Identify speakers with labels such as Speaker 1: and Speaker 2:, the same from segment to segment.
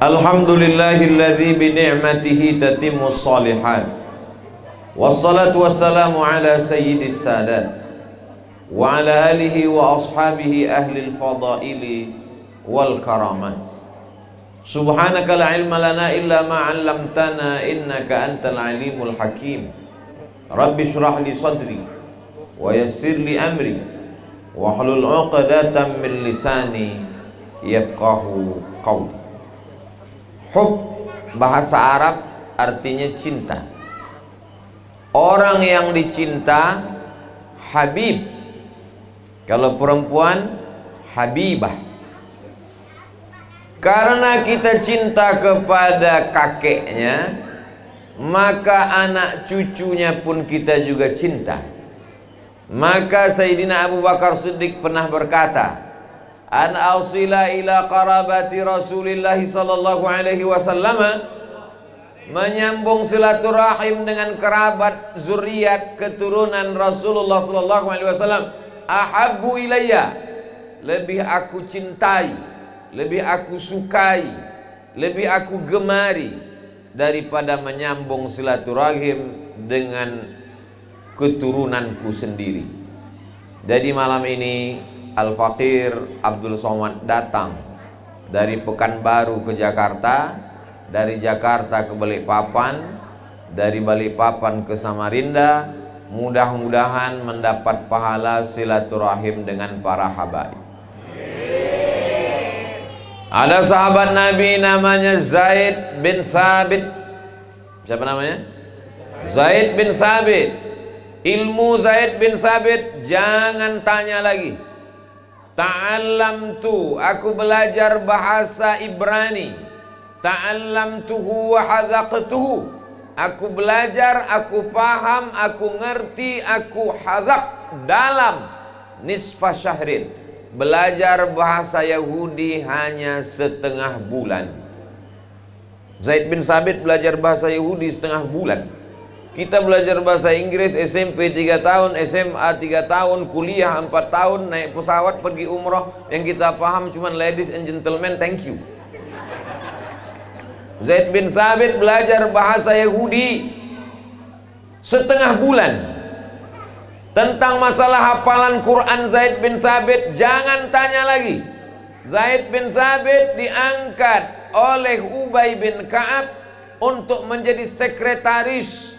Speaker 1: Alhamdulillahilladzi bi ni'matihi tatimmus shalihat. Wassalatu wassalamu ala sayyidis sadat wa ala alihi wa ashabihi ahlil fadaili wal karamat. Subhanaka la ilma lana illa ma 'allamtana innaka antal alimul hakim. Rabbi shrah li sadri wa yassir li amri wa hlul 'uqdatam min lisani yafqahu qawli. Hub bahasa Arab artinya cinta. Orang yang dicinta Habib. Kalau perempuan Habibah. Karena kita cinta kepada kakeknya, maka anak cucunya pun kita juga cinta. Maka Sayyidina Abu Bakar Siddiq pernah berkata, an ausila ila qarabati Rasulillah sallallahu alaihi wasallam, menyambung silaturahim dengan kerabat zuriat keturunan Rasulullah sallallahu alaihi wasallam, ahabbu ilayya, lebih aku cintai, lebih aku sukai, lebih aku gemari daripada menyambung silaturahim dengan keturunanku sendiri. Jadi malam ini Al-Faqir Abdul Somad datang dari Pekanbaru ke Jakarta, dari Jakarta ke Balikpapan, dari Balikpapan ke Samarinda. Mudah-mudahan mendapat pahala silaturahim dengan para habaib. Ada sahabat Nabi namanya Zaid bin Sabit. Siapa namanya? Zaid bin Sabit. Ilmu Zaid bin Sabit jangan tanya lagi. Ta'allamtu, aku belajar bahasa Ibrani. Ta'allamtuhu wa hadzaqtuhu, aku belajar, aku paham, aku ngerti, aku hadzaq dalam nisfa syahrin. Belajar bahasa Yahudi hanya setengah bulan. Zaid bin Sabit belajar bahasa Yahudi setengah bulan. Kita belajar bahasa Inggris SMP 3 tahun, SMA 3 tahun, kuliah 4 tahun, naik pesawat pergi umroh. Yang kita paham cuma ladies and gentlemen, thank you. Zaid bin Sabit belajar bahasa Yahudi setengah bulan. Tentang masalah hafalan Quran Zaid bin Sabit jangan tanya lagi. Zaid bin Sabit diangkat oleh Ubay bin Ka'ab untuk menjadi sekretaris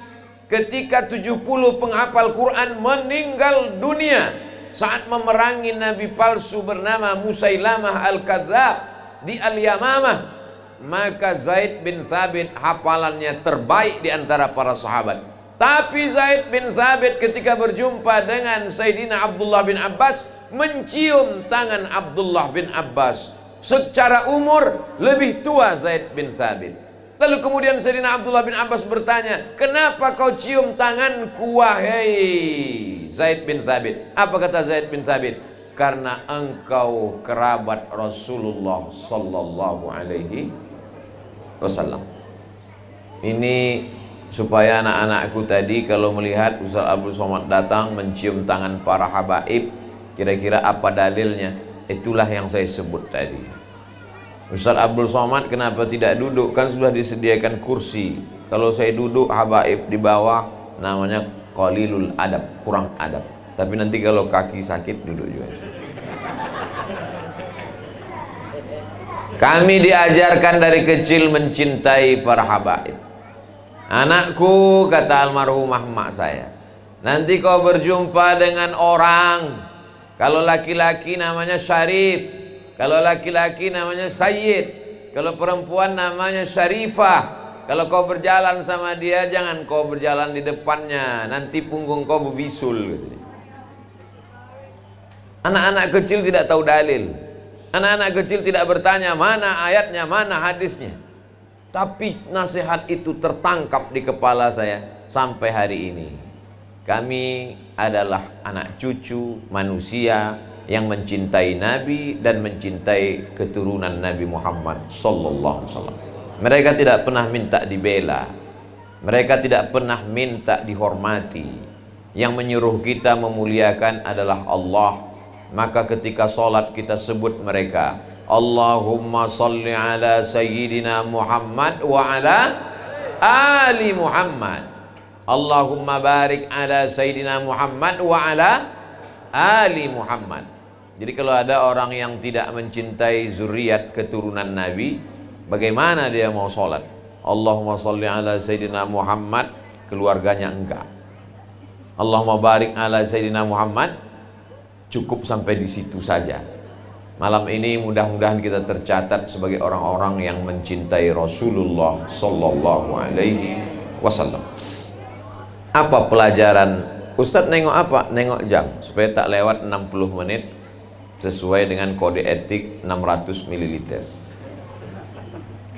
Speaker 1: ketika 70 penghafal Quran meninggal dunia saat memerangi nabi palsu bernama Musailamah Al-Kadzab di Al-Yamamah. Maka Zaid bin Sabit hafalannya terbaik di antara para sahabat. Tapi Zaid bin Sabit ketika berjumpa dengan Sayyidina Abdullah bin Abbas, mencium tangan Abdullah bin Abbas. Secara umur lebih tua Zaid bin Sabit. Lalu kemudian Sayyidina Abdullah bin Abbas bertanya, kenapa kau cium tanganku wahai Zaid bin Sabit? Apa kata Zaid bin Sabit? Karena engkau kerabat Rasulullah sallallahu alaihi wasallam. Ini supaya anak-anakku tadi kalau melihat Ustaz Abdul Somad datang mencium tangan para habaib, kira-kira apa dalilnya? Itulah yang saya sebut tadi. Ustaz Abdul Somad kenapa tidak duduk? Kan sudah disediakan kursi. Kalau saya duduk habaib di bawah, namanya qalilul adab, kurang adab. Tapi nanti kalau kaki sakit duduk juga. Kami diajarkan dari kecil mencintai para habaib. Anakku, kata almarhumah mak saya, nanti kau berjumpa dengan orang, kalau laki-laki namanya Syarif, kalau laki-laki namanya Sayyid, kalau perempuan namanya Syarifah. Kalau kau berjalan sama dia, jangan kau berjalan di depannya, nanti punggung kau berbisul. Anak-anak kecil tidak tahu dalil. Anak-anak kecil tidak bertanya mana ayatnya, mana hadisnya. Tapi nasihat itu tertangkap di kepala saya sampai hari ini. Kami adalah anak cucu manusia yang mencintai Nabi dan mencintai keturunan Nabi Muhammad sallallahu alaihi wasallam. Mereka tidak pernah minta dibela. Mereka tidak pernah minta dihormati. Yang menyuruh kita memuliakan adalah Allah. Maka ketika sholat kita sebut mereka. Allahumma salli ala sayyidina Muhammad wa ala ali Muhammad. Allahumma barik ala sayyidina Muhammad wa ala ali Muhammad. Jadi kalau ada orang yang tidak mencintai zuriat keturunan Nabi, bagaimana dia mau sholat? Allahumma sholli ala sayyidina Muhammad, keluarganya enggak. Allahumma barik ala sayyidina Muhammad, cukup sampai di situ saja. Malam ini mudah-mudahan kita tercatat sebagai orang-orang yang mencintai Rasulullah sallallahu alaihi wasallam. Apa pelajaran? Ustadz nengok apa? Nengok jam supaya tak lewat 60 menit sesuai dengan kode etik 600 ml.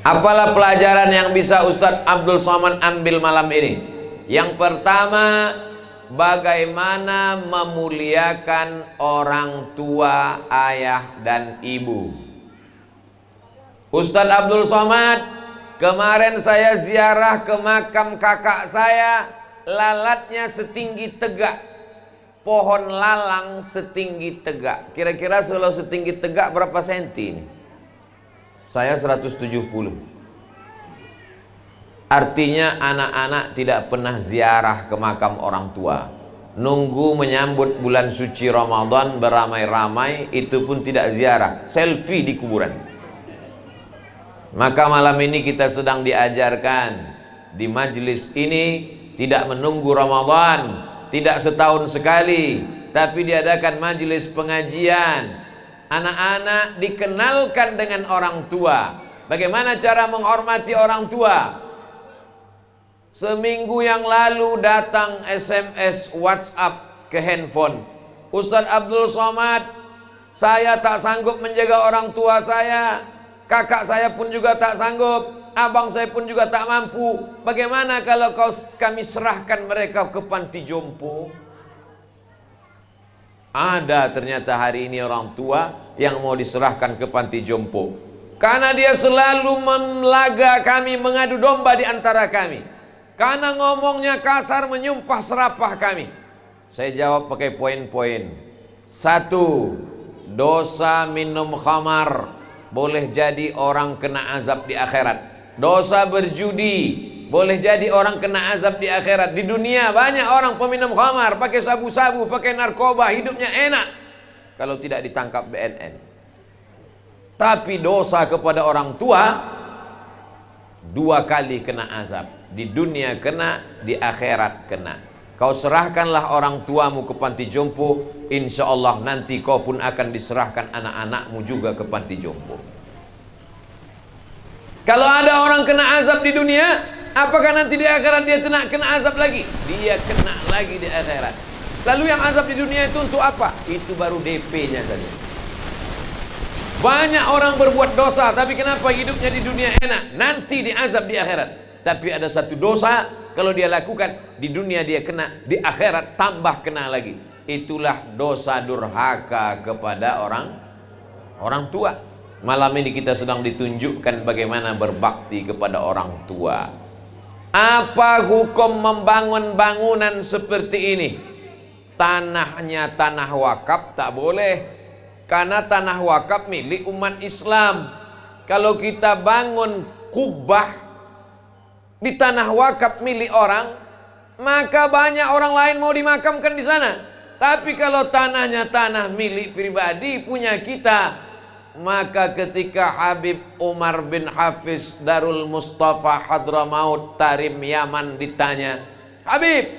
Speaker 1: Apalah pelajaran yang bisa Ustadz Abdul Somad ambil malam ini? Yang pertama, bagaimana memuliakan orang tua, ayah dan ibu. Ustadz Abdul Somad, kemarin saya ziarah ke makam kakak saya, lalatnya setinggi tegak, pohon lalang setinggi tegak. Kira-kira kalau setinggi tegak berapa senti ini? Saya 170. Artinya anak-anak tidak pernah ziarah ke makam orang tua. Nunggu menyambut bulan suci Ramadan beramai-ramai, itu pun tidak ziarah, selfie di kuburan. Maka malam ini kita sedang diajarkan di majelis ini tidak menunggu Ramadan, tidak setahun sekali, tapi diadakan majelis pengajian. Anak-anak dikenalkan dengan orang tua. Bagaimana cara menghormati orang tua? Seminggu yang lalu datang SMS WhatsApp ke handphone, Ustadz Abdul Somad, saya tak sanggup menjaga orang tua saya, kakak saya pun juga tak sanggup, abang saya pun juga tak mampu. Bagaimana kalau kami serahkan mereka ke panti jompo? Ada ternyata hari ini orang tua yang mau diserahkan ke panti jompo karena dia selalu melaga kami, mengadu domba di antara kami, karena ngomongnya kasar, menyumpah serapah kami. Saya jawab pakai poin-poin. 1. Dosa minum khamar boleh jadi orang kena azab di akhirat. Dosa berjudi boleh jadi orang kena azab di akhirat. Di dunia banyak orang peminum khamar, pakai sabu-sabu, pakai narkoba, hidupnya enak kalau tidak ditangkap BNN. Tapi dosa kepada orang tua 2 kali kena azab. Di dunia kena, di akhirat kena. Kau serahkanlah orang tuamu ke panti jompo, insya Allah nanti kau pun akan diserahkan anak-anakmu juga ke panti jompo. Kalau ada orang kena azab di dunia, apakah nanti di akhirat dia kena azab lagi? Dia kena lagi di akhirat. Lalu yang azab di dunia itu untuk apa? Itu baru DP-nya saja. Banyak orang berbuat dosa, tapi kenapa hidupnya di dunia enak? Nanti diazab di akhirat. Tapi ada satu dosa, kalau dia lakukan di dunia dia kena, di akhirat tambah kena lagi. Itulah dosa durhaka kepada orang tua. Malam ini kita sedang ditunjukkan bagaimana berbakti kepada orang tua. Apa hukum membangun bangunan seperti ini? Tanahnya tanah wakaf tak boleh, karena tanah wakaf milik umat Islam. Kalau kita bangun kubah di tanah wakaf milik orang, maka banyak orang lain mau dimakamkan di sana. Tapi kalau tanahnya tanah milik pribadi punya kita, maka ketika Habib Umar bin Hafiz Darul Mustafa Hadramaut Tarim Yaman ditanya, Habib,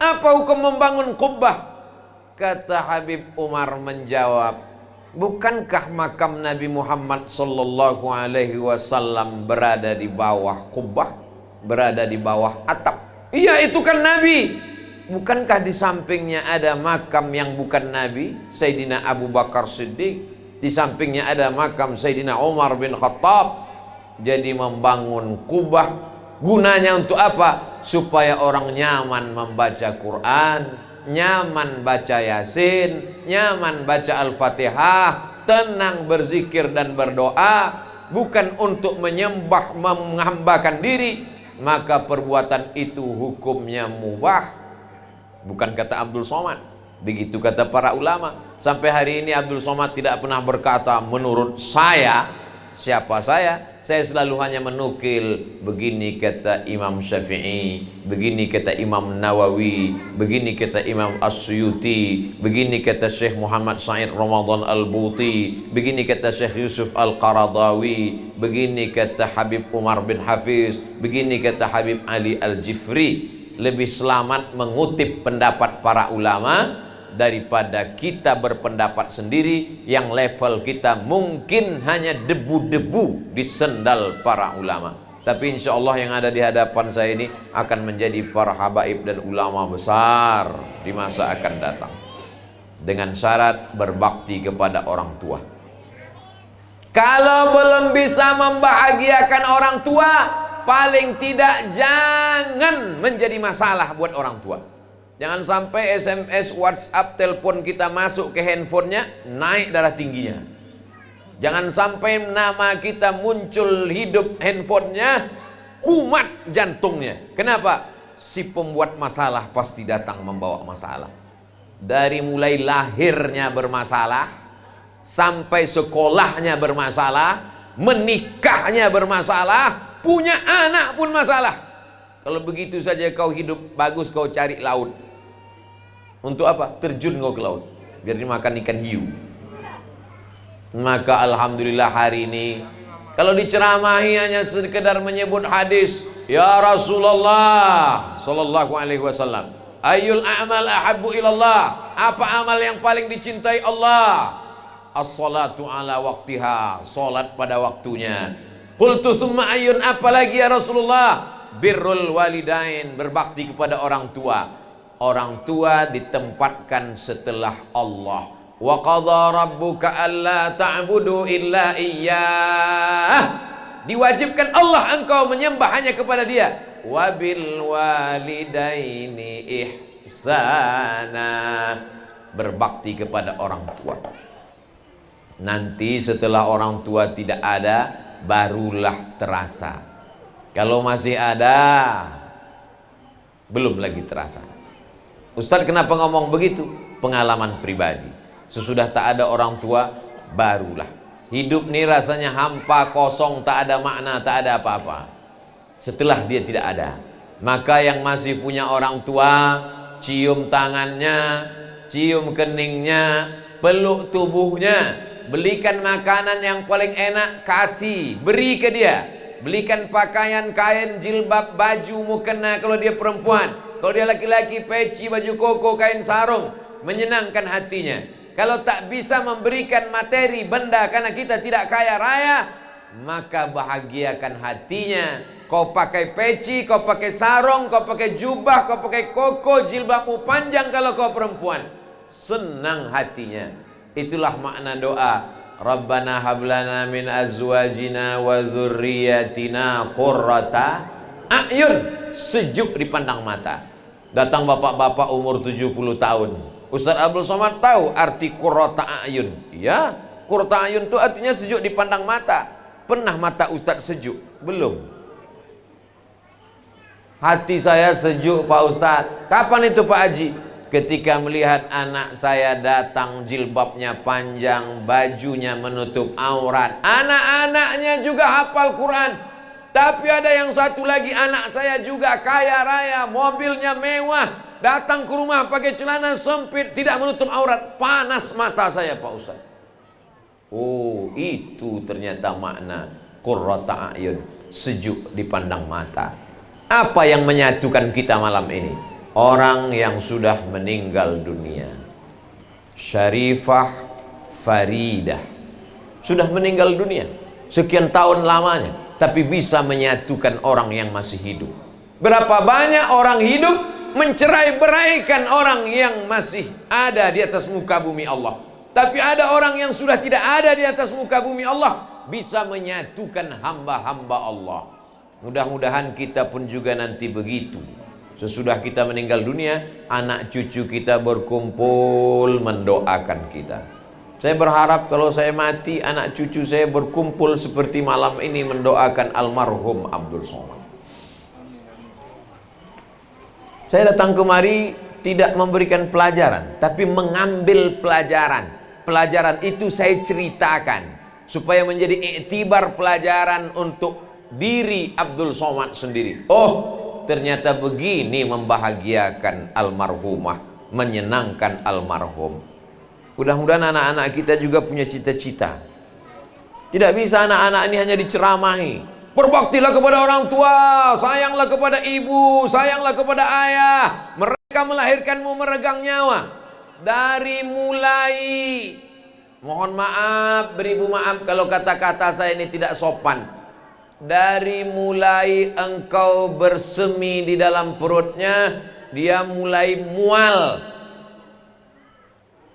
Speaker 1: apa hukum membangun kubah? Kata Habib Umar menjawab, bukankah makam Nabi Muhammad sallallahu alaihi wasallam berada di bawah kubah, berada di bawah atap? Iya, itu kan Nabi. Bukankah di sampingnya ada makam yang bukan Nabi, Sayyidina Abu Bakar Siddiq? Di sampingnya ada makam Sayyidina Umar bin Khattab. Jadi membangun kubah gunanya untuk apa? Supaya orang nyaman membaca Quran, nyaman baca Yasin, nyaman baca Al-Fatihah, tenang berzikir dan berdoa, bukan untuk menyembah, menghambakan diri. Maka perbuatan itu hukumnya mubah. Bukan kata Abdul Somad, Begitu kata para ulama. Sampai hari ini Abdul Somad tidak pernah berkata menurut saya. Siapa saya? Saya selalu hanya menukil, begini kata Imam Syafi'i, begini kata Imam Nawawi, begini kata Imam As-Suyuti, begini kata Syekh Muhammad Said Ramadan Al-Buti, begini kata Syekh Yusuf Al-Qaradawi, begini kata Habib Umar bin Hafiz, begini kata Habib Ali Al-Jifri. Lebih selamat mengutip pendapat para ulama daripada kita berpendapat sendiri yang level kita mungkin hanya debu-debu di sendal para ulama. Tapi insya Allah yang ada di hadapan saya ini akan menjadi para habaib dan ulama besar di masa akan datang, dengan syarat berbakti kepada orang tua. Kalau belum bisa membahagiakan orang tua, paling tidak jangan menjadi masalah buat orang tua. Jangan sampai SMS, WhatsApp, telepon kita masuk ke handphonenya naik darah tingginya. Jangan sampai nama kita muncul hidup handphonenya kumat jantungnya. Kenapa? Si pembuat masalah pasti datang membawa masalah. Dari mulai lahirnya bermasalah, sampai sekolahnya bermasalah, menikahnya bermasalah, punya anak pun masalah. Kalau begitu saja kau hidup bagus, kau cari laut. Untuk apa? Terjun kau ke laut biar dimakan ikan hiu. Maka alhamdulillah hari ini kalau diceramahi hanya sekedar menyebut hadis, ya Rasulullah sallallahu alaihi wasallam, ayyul a'mal ahabbu ilallah, apa amal yang paling dicintai Allah? As-salatu ala waqtiha, salat pada waktunya. Qultu summa ayyun, apa lagi ya Rasulullah? Birrul walidain, berbakti kepada orang tua. Orang tua ditempatkan setelah Allah. Wa qadha rabbuka alla ta'budu illa iyyah, diwajibkan Allah engkau menyembah hanya kepada Dia. Wa bil walidaini ihsana, berbakti kepada orang tua. Nanti setelah orang tua tidak ada, barulah terasa. Kalau masih ada, belum lagi terasa. Ustadz kenapa ngomong begitu? Pengalaman pribadi. Sesudah tak ada orang tua, barulah. Hidup ini rasanya hampa, kosong, tak ada makna, tak ada apa-apa. Setelah dia tidak ada, maka yang masih punya orang tua, cium tangannya, cium keningnya, peluk tubuhnya, belikan makanan yang paling enak, kasih, beri ke dia. Belikan pakaian, kain, jilbab, baju, mukena kalau dia perempuan. Kalau dia laki-laki, peci, baju koko, kain sarung, menyenangkan hatinya. Kalau tak bisa memberikan materi, benda, karena kita tidak kaya raya, maka bahagiakan hatinya. Kau pakai peci, kau pakai sarung, kau pakai jubah, kau pakai koko, jilbabmu panjang kalau kau perempuan, senang hatinya. Itulah makna doa, Rabbana hablana min azwajina wa dzurriyyatina qurrata a'yun, sejuk dipandang mata. Datang bapak-bapak umur 70 tahun. Ustaz Abdul Somad tahu arti qurrata a'yun? Ya, qurrata a'yun itu artinya sejuk dipandang mata. Pernah mata Ustaz sejuk? Belum. Hati saya sejuk Pak Ustaz. Kapan itu Pak Haji? Ketika melihat anak saya datang jilbabnya panjang, bajunya menutup aurat. Anak-anaknya juga hafal Quran. Tapi ada yang satu lagi, anak saya juga kaya raya, mobilnya mewah, datang ke rumah pakai celana sempit, tidak menutup aurat. Panas mata saya Pak Ustaz. Oh, itu ternyata makna qurrata a'yun, sejuk dipandang mata. Apa yang menyatukan kita malam ini? Orang yang sudah meninggal dunia. Syarifah Faridah sudah meninggal dunia sekian tahun lamanya, tapi bisa menyatukan orang yang masih hidup. Berapa banyak orang hidup mencerai-beraikan orang yang masih ada di atas muka bumi Allah. Tapi ada orang yang sudah tidak ada di atas muka bumi Allah, bisa menyatukan hamba-hamba Allah. Mudah-mudahan kita pun juga nanti begitu. Sesudah kita meninggal dunia, anak cucu kita berkumpul mendoakan kita. Saya berharap kalau saya mati, anak cucu saya berkumpul seperti malam ini mendoakan almarhum Abdul Somad. Saya datang kemari tidak memberikan pelajaran, tapi mengambil pelajaran. Pelajaran itu saya ceritakan supaya menjadi iktibar pelajaran untuk diri Abdul Somad sendiri. Oh, ternyata begini membahagiakan almarhumah, menyenangkan almarhum. Mudah-mudahan anak-anak kita juga punya cita-cita. Tidak bisa anak-anak ini hanya diceramahi. Berbaktilah kepada orang tua, sayanglah kepada ibu, sayanglah kepada ayah. Mereka melahirkanmu meregang nyawa. Dari mulai, mohon maaf, beribu maaf kalau kata-kata saya ini tidak sopan. Dari mulai engkau bersemi di dalam perutnya, dia mulai mual.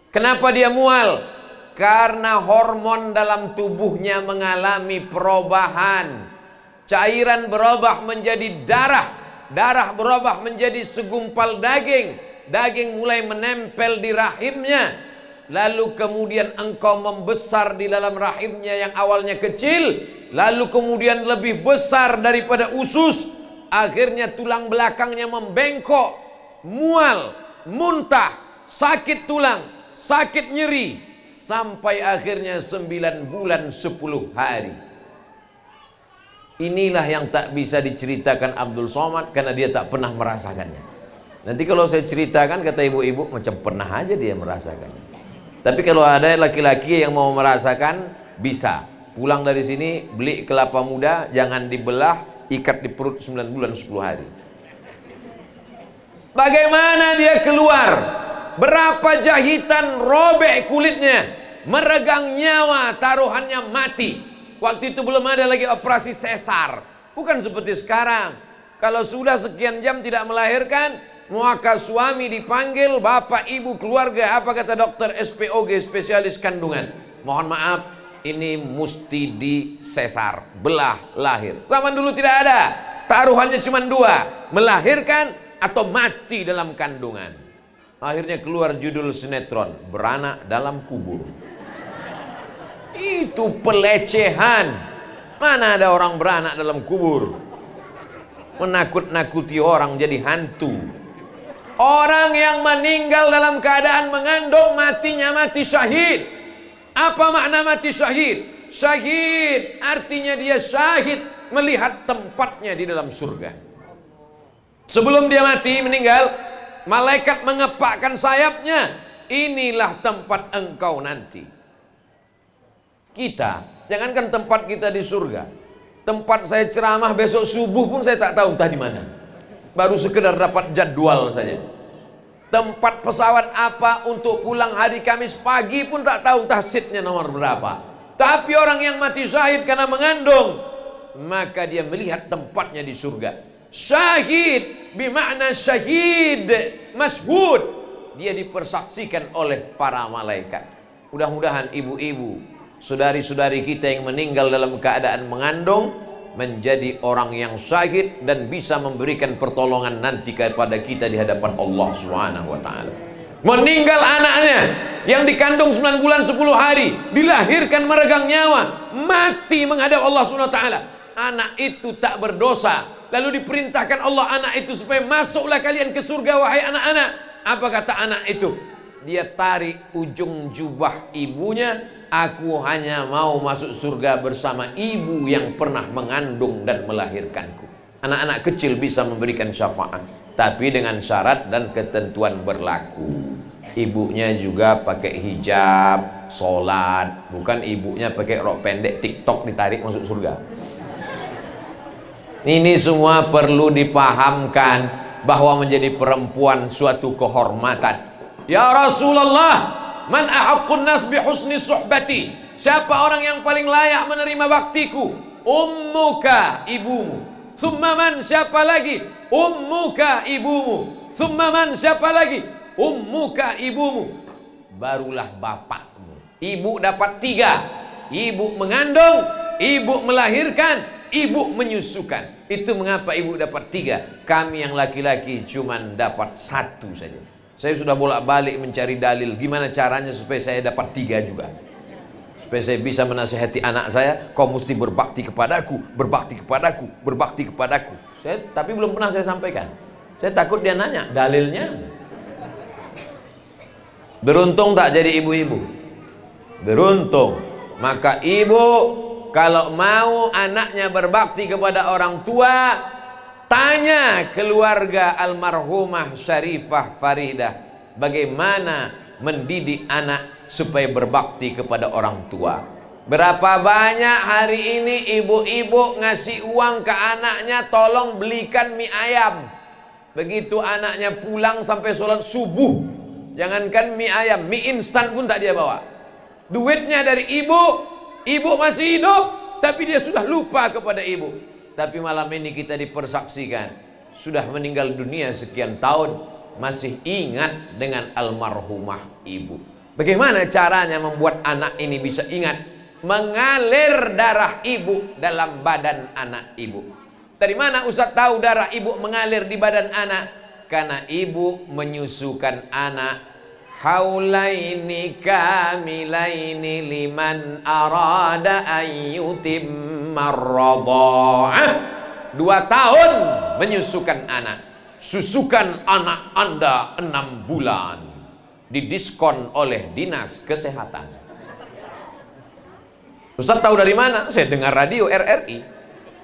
Speaker 1: Kenapa dia mual? Karena hormon dalam tubuhnya mengalami perubahan. Cairan berubah menjadi darah, darah berubah menjadi segumpal daging, daging mulai menempel di rahimnya. Lalu kemudian engkau membesar di dalam rahimnya yang awalnya kecil, lalu kemudian lebih besar daripada usus. Akhirnya tulang belakangnya membengkok, mual, muntah, sakit tulang, sakit nyeri, sampai akhirnya 9 bulan 10 hari. Inilah yang tak bisa diceritakan Abdul Somad karena dia tak pernah merasakannya. Nanti kalau saya ceritakan, kata ibu-ibu, macam pernah aja dia merasakannya. Tapi kalau ada laki-laki yang mau merasakan, bisa pulang dari sini, beli kelapa muda, jangan dibelah, ikat di perut 9 bulan 10 hari. Bagaimana dia keluar? Berapa jahitan, robek kulitnya, meregang nyawa, taruhannya mati. Waktu itu belum ada lagi operasi sesar. Bukan seperti sekarang. Kalau sudah sekian jam tidak melahirkan, maka suami dipanggil, bapak, ibu, keluarga. Apa kata dokter SPOG, spesialis kandungan? Mohon maaf, ini mesti di sesar, belah lahir. Zaman dulu tidak ada. Taruhannya cuma 2, melahirkan atau mati dalam kandungan. Akhirnya keluar judul sinetron, Beranak Dalam Kubur. Itu pelecehan. Mana ada orang beranak dalam kubur? Menakut-nakuti orang jadi hantu. Orang yang meninggal dalam keadaan mengandung, matinya mati syahid. Apa makna mati syahid? Syahid artinya dia syahid melihat tempatnya di dalam surga. Sebelum dia mati, meninggal, malaikat mengepakkan sayapnya. Inilah tempat engkau nanti. Kita, jangankan tempat kita di surga, tempat saya ceramah besok subuh pun saya tak tahu entah di mana. Baru sekedar dapat jadwal saja. Tempat pesawat apa untuk pulang hari Kamis pagi pun tak tahu entah seatnya nomor berapa. Tapi orang yang mati syahid karena mengandung, maka dia melihat tempatnya di surga. Syahid bermakna syahid, masyhud. Dia dipersaksikan oleh para malaikat. Mudah-mudahan ibu-ibu, saudari-saudari kita yang meninggal dalam keadaan mengandung menjadi orang yang syahid dan bisa memberikan pertolongan nanti kepada kita di hadapan Allah Subhanahu wa taala. Meninggal anaknya yang dikandung 9 bulan 10 hari, dilahirkan meregang nyawa, mati menghadap Allah Subhanahu wa taala. Anak itu tak berdosa. Lalu diperintahkan Allah anak itu supaya masuklah kalian ke surga wahai anak-anak. Apa kata anak itu? Dia tarik ujung jubah ibunya. Aku hanya mau masuk surga bersama ibu yang pernah mengandung dan melahirkanku. Anak-anak kecil bisa memberikan syafaat, tapi dengan syarat dan ketentuan berlaku. Ibunya juga pakai hijab, sholat, bukan ibunya pakai rok pendek TikTok ditarik masuk surga. Ini semua perlu dipahamkan bahwa menjadi perempuan suatu kehormatan. Ya Rasulullah, man ahaqqun nas bi husni suhbati? Siapa orang yang paling layak menerima baktiku? Ummuka, ibumu. Summa man, siapa lagi? Ummuka, ibumu. Summa man, siapa lagi? Ummuka, ibumu. Barulah bapakmu. Ibu dapat 3. Ibu mengandung, ibu melahirkan, ibu menyusukan. Itu mengapa ibu dapat 3. Kami yang laki-laki cuman dapat 1 saja. Saya sudah bolak-balik mencari dalil gimana caranya supaya saya dapat 3 juga, supaya saya bisa menasihati anak saya, kau mesti berbakti kepadaku, berbakti kepadaku, berbakti kepadaku. Tapi belum pernah saya sampaikan. Saya takut dia nanya dalilnya. Beruntung tak jadi ibu-ibu. Beruntung. Maka ibu kalau mau anaknya berbakti kepada orang tua, tanya keluarga almarhumah Syarifah Faridah bagaimana mendidik anak supaya berbakti kepada orang tua. Berapa banyak hari ini ibu-ibu ngasih uang ke anaknya, tolong belikan mie ayam. Begitu anaknya pulang sampai sholat subuh, jangankan mie ayam, mie instan pun tak dia bawa. Duitnya dari ibu, ibu masih hidup, tapi dia sudah lupa kepada ibu. Tapi malam ini kita dipersaksikan, sudah meninggal dunia sekian tahun, masih ingat dengan almarhumah ibu. Bagaimana caranya membuat anak ini bisa ingat? Mengalir darah ibu dalam badan anak ibu. Dari mana Ustaz tahu darah ibu mengalir di badan anak? Karena ibu menyusukan anak. Haulaini kamilaini liman arada ayyutimma radha'ah. 2 tahun menyusukan anak. Susukan anak Anda 6 bulan. Didiskon oleh Dinas Kesehatan. Ustaz tahu dari mana? Saya dengar radio RRI.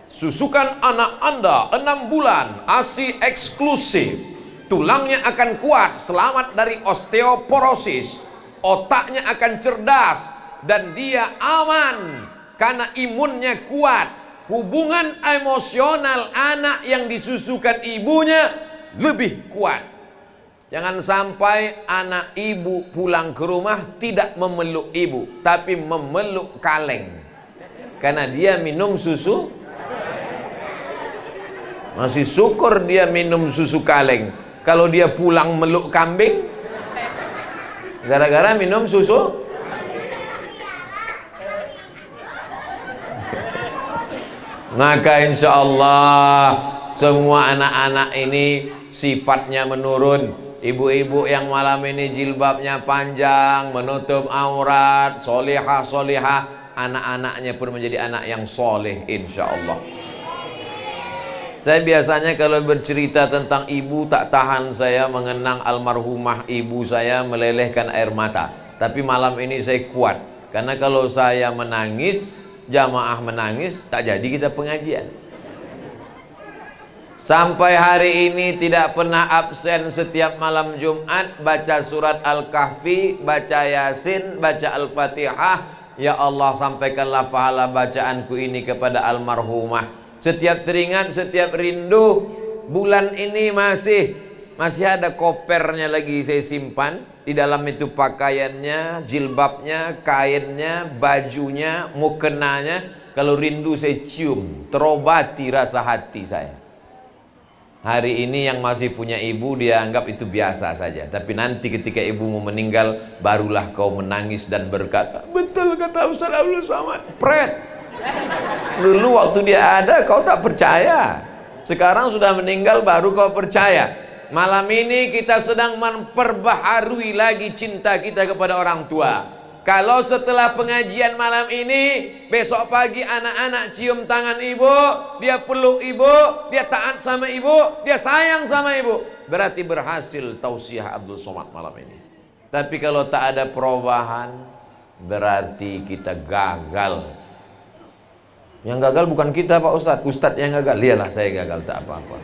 Speaker 1: Susukan anak Anda 6 bulan, ASI eksklusif. Tulangnya akan kuat, selamat dari osteoporosis. Otaknya akan cerdas dan dia aman karena imunnya kuat. Hubungan emosional anak yang disusukan ibunya lebih kuat. Jangan sampai anak ibu pulang ke rumah tidak memeluk ibu, tapi memeluk kaleng. Karena dia minum susu. Masih syukur dia minum susu kaleng. Kalau dia pulang meluk kambing, gara-gara minum susu. Maka insya Allah semua anak-anak ini sifatnya menurun. Ibu-ibu yang malam ini jilbabnya panjang, menutup aurat, solehah, anak-anaknya pun menjadi anak yang soleh insya Allah. Saya biasanya kalau bercerita tentang ibu tak tahan saya mengenang almarhumah ibu saya melelehkan air mata. Tapi malam ini saya kuat. Karena kalau saya menangis, jamaah menangis, tak jadi kita pengajian. Sampai hari ini tidak pernah absen setiap malam Jumat baca surat Al-Kahfi, baca Yasin, baca Al-Fatihah. Ya Allah, sampaikanlah pahala bacaanku ini kepada almarhumah. Setiap teringat, setiap rindu. Bulan ini masih ada kopernya lagi saya simpan. Di dalam itu pakaiannya, jilbabnya, kainnya, bajunya, mukenanya. Kalau rindu saya cium, terobati rasa hati saya. Hari ini yang masih punya ibu dia anggap itu biasa saja. Tapi nanti ketika ibumu meninggal, barulah kau menangis dan berkata, betul kata Ustaz Abdul Somad. Pret. Dulu waktu dia ada kau tak percaya. Sekarang sudah meninggal baru kau percaya. Malam ini kita sedang memperbaharui lagi cinta kita kepada orang tua. Kalau setelah pengajian malam ini, besok pagi anak-anak cium tangan ibu, dia peluk ibu, dia taat sama ibu, dia sayang sama ibu, berarti berhasil tausiah Abdul Somad malam ini. Tapi kalau tak ada perubahan, berarti kita gagal. Yang gagal bukan kita Pak Ustadz, Ustadz yang gagal. Lihatlah saya gagal tak apa-apa.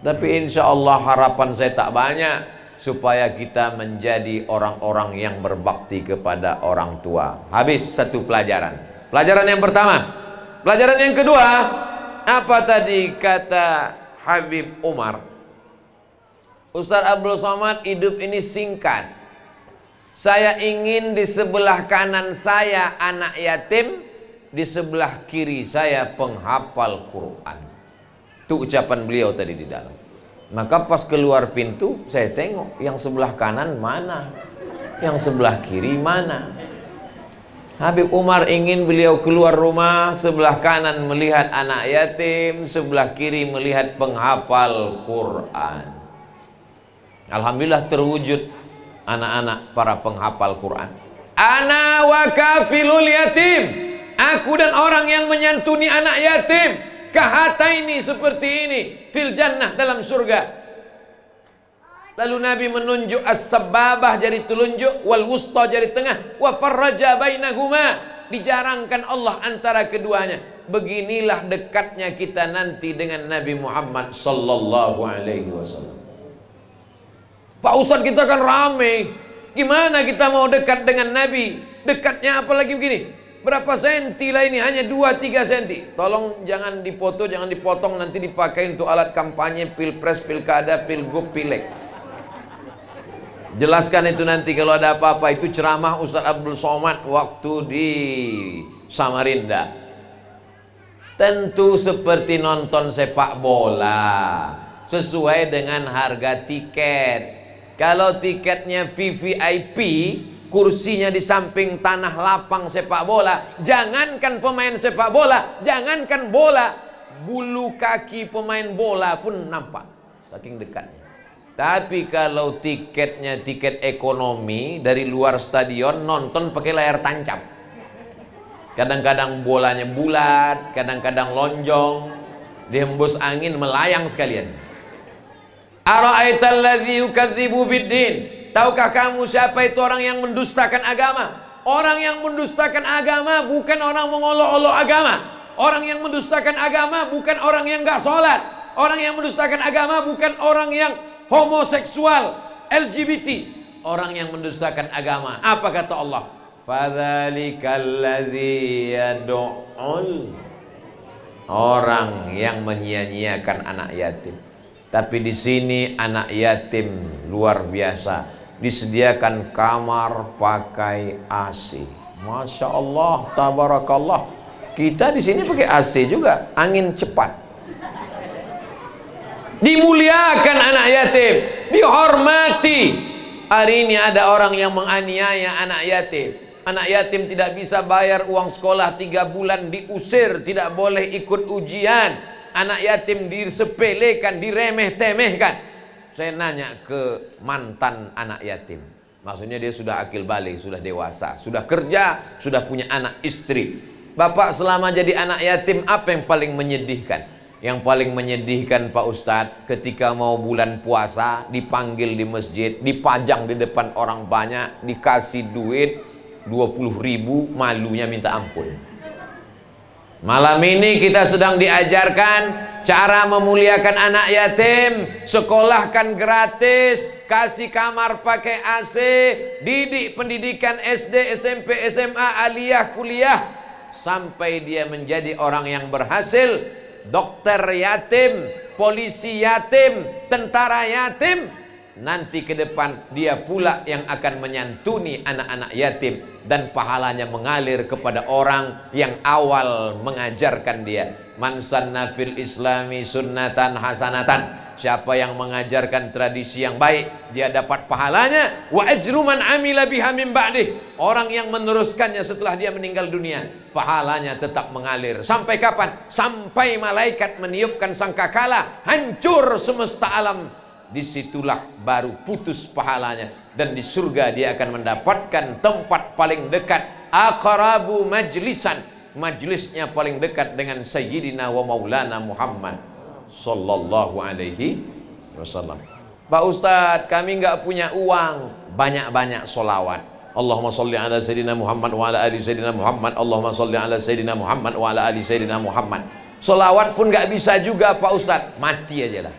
Speaker 1: Tapi insya Allah harapan saya tak banyak, supaya kita menjadi orang-orang yang berbakti kepada orang tua. Habis satu pelajaran. Pelajaran yang pertama. Pelajaran yang kedua, apa tadi kata Habib Umar? Ustaz Abdul Somad, hidup ini singkat. Saya ingin di sebelah kanan saya anak yatim, di sebelah kiri saya penghafal Quran. Itu ucapan beliau tadi di dalam. Maka pas keluar pintu saya tengok yang sebelah kanan mana, yang sebelah kiri mana. Habib Umar ingin beliau keluar rumah, sebelah kanan melihat anak yatim, sebelah kiri melihat penghafal Quran. Alhamdulillah terwujud anak-anak para penghafal Quran. Ana wa kafilul yatim. Aku dan orang yang menyantuni anak yatim, kahataini seperti ini, fil jannah dalam surga. Lalu Nabi menunjuk as-sababah jari telunjuk, wal wusta jari tengah, wa farraja bainahuma, dijarangkan Allah antara keduanya. Beginilah dekatnya kita nanti dengan Nabi Muhammad sallallahu alaihi wasallam. Pak Ustadz, kita kan rame, gimana kita mau dekat dengan Nabi? Dekatnya apalagi begini, berapa senti lah ini, hanya 2-3 senti. Tolong jangan dipoto, jangan dipotong, nanti dipakai untuk alat kampanye pilpres, pilkada, pilgub, pileg. Jelaskan itu nanti kalau ada apa-apa. Itu ceramah Ustaz Abdul Somad waktu di Samarinda. Tentu seperti nonton sepak bola, sesuai dengan harga tiket. Kalau tiketnya VVIP, kursinya di samping tanah lapang sepak bola, jangankan pemain sepak bola, jangankan bola, bulu kaki pemain bola pun nampak, saking dekatnya. Tapi kalau tiketnya tiket ekonomi, dari luar stadion nonton pakai layar tancap. Kadang-kadang bolanya bulat, kadang-kadang lonjong, dihembus angin melayang sekalian. Ara'aital ladzi yukadzibu biddin. Tahukah kamu siapa itu orang yang mendustakan agama? Orang yang mendustakan agama bukan orang mengolok-olok agama. Orang yang mendustakan agama bukan orang yang enggak sholat. Orang yang mendustakan agama bukan orang yang homoseksual, LGBT. Orang yang mendustakan agama, apa kata Allah? Fadzalikal ladzi yad'ul, orang yang menyia-nyiakan anak yatim. Tapi di sini anak yatim luar biasa, disediakan kamar pakai AC. Masya Allah, tabarakallah. Kita di sini pakai AC juga, angin cepat. Dimuliakan anak yatim, dihormati. Hari ini ada orang yang menganiaya anak yatim. Anak yatim tidak bisa bayar uang sekolah 3 bulan, diusir, tidak boleh ikut ujian. Anak yatim disepelekan, diremeh-temehkan. Saya nanya ke mantan anak yatim, maksudnya dia sudah akil balik, sudah dewasa, sudah kerja, sudah punya anak istri. Bapak selama jadi anak yatim, apa yang paling menyedihkan? Yang paling menyedihkan Pak Ustadz, ketika mau bulan puasa, dipanggil di masjid, dipajang di depan orang banyak, dikasih duit 20.000, malunya minta ampun. Malam ini kita sedang diajarkan cara memuliakan anak yatim, sekolahkan gratis, kasih kamar pakai AC, didik pendidikan SD, SMP, SMA, aliyah, kuliah, sampai dia menjadi orang yang berhasil. Dokter yatim, polisi yatim, tentara yatim. Nanti ke depan dia pula yang akan menyantuni anak-anak yatim, dan pahalanya mengalir kepada orang yang awal mengajarkan dia. Man sanna fil islami sunnatan hasanatan. Siapa yang mengajarkan tradisi yang baik, dia dapat pahalanya. Wa ajru man amila biha min ba'dih. Orang yang meneruskannya setelah dia meninggal dunia, pahalanya tetap mengalir. Sampai kapan? Sampai malaikat meniupkan sangkakala, hancur semesta alam. Disitulah baru putus pahalanya. Dan di surga dia akan mendapatkan tempat paling dekat, aqrabu majlisan, majlisnya paling dekat dengan Sayyidina wa Maulana Muhammad sallallahu alaihi wasallam. Pak Ustadz, kami nggak punya uang, banyak-banyak solawat. Allahumma sholli ala Sayyidina Muhammad wa ala ali Sayyidina Muhammad. Allahumma sholli ala Sayyidina Muhammad wa ala ali Sayyidina Muhammad. Solawat pun nggak bisa juga Pak Ustadz, mati aja lah.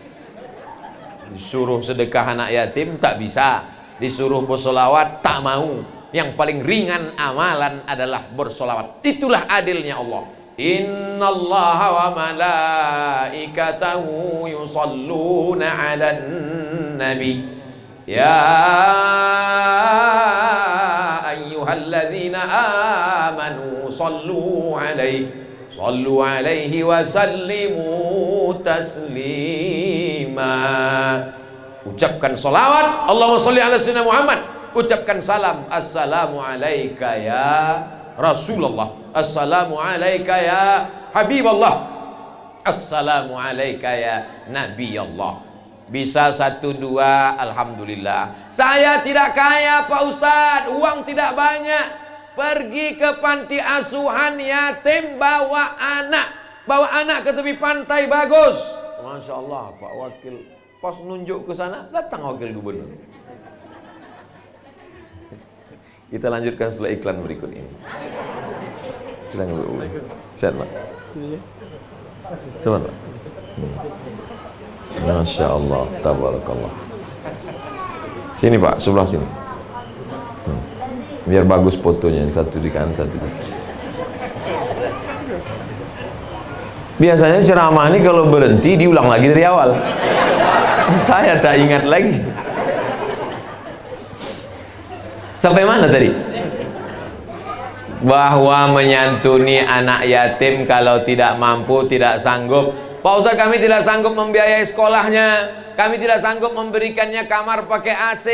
Speaker 1: Disuruh sedekah anak yatim tak bisa, disuruh bersolawat tak mau. Yang paling ringan amalan adalah bersolawat. Itulah adilnya Allah. Innallaha wa malaikatahu yusalluna 'alan nabi ya ayyuhalladzina amanu sallu 'alaihi wa sallimu taslima. Ucapkan salawat, Allahumma sholli ala sayyidina Muhammad. Ucapkan salam, assalamu alayka ya Rasulullah, assalamu alayka ya Habiballah, assalamu alayka ya Nabi Allah. Bisa 1, 2, alhamdulillah. Saya tidak kaya Pak Ustadz, uang tidak banyak. Pergi ke panti asuhan yatim, bawa anak ke tepi pantai bagus. Masya Allah Pak Wakil, Pas nunjuk ke sana, datang wakil gubernur. Kita lanjutkan setelah iklan berikut ini. Kita dulu. Sehat, Pak. Teman, Pak. Masya Allah, tabarakallah. Sini Pak, sebelah sini. Biar bagus fotonya, satu di kanan, satu di kiri. Biasanya ceramah ini kalau berhenti diulang lagi dari awal. Saya tak ingat lagi. Sampai mana tadi? Bahwa menyantuni anak yatim kalau tidak mampu, tidak sanggup. Pak Ustaz, kami tidak sanggup membiayai sekolahnya, kami tidak sanggup memberikannya kamar pakai AC.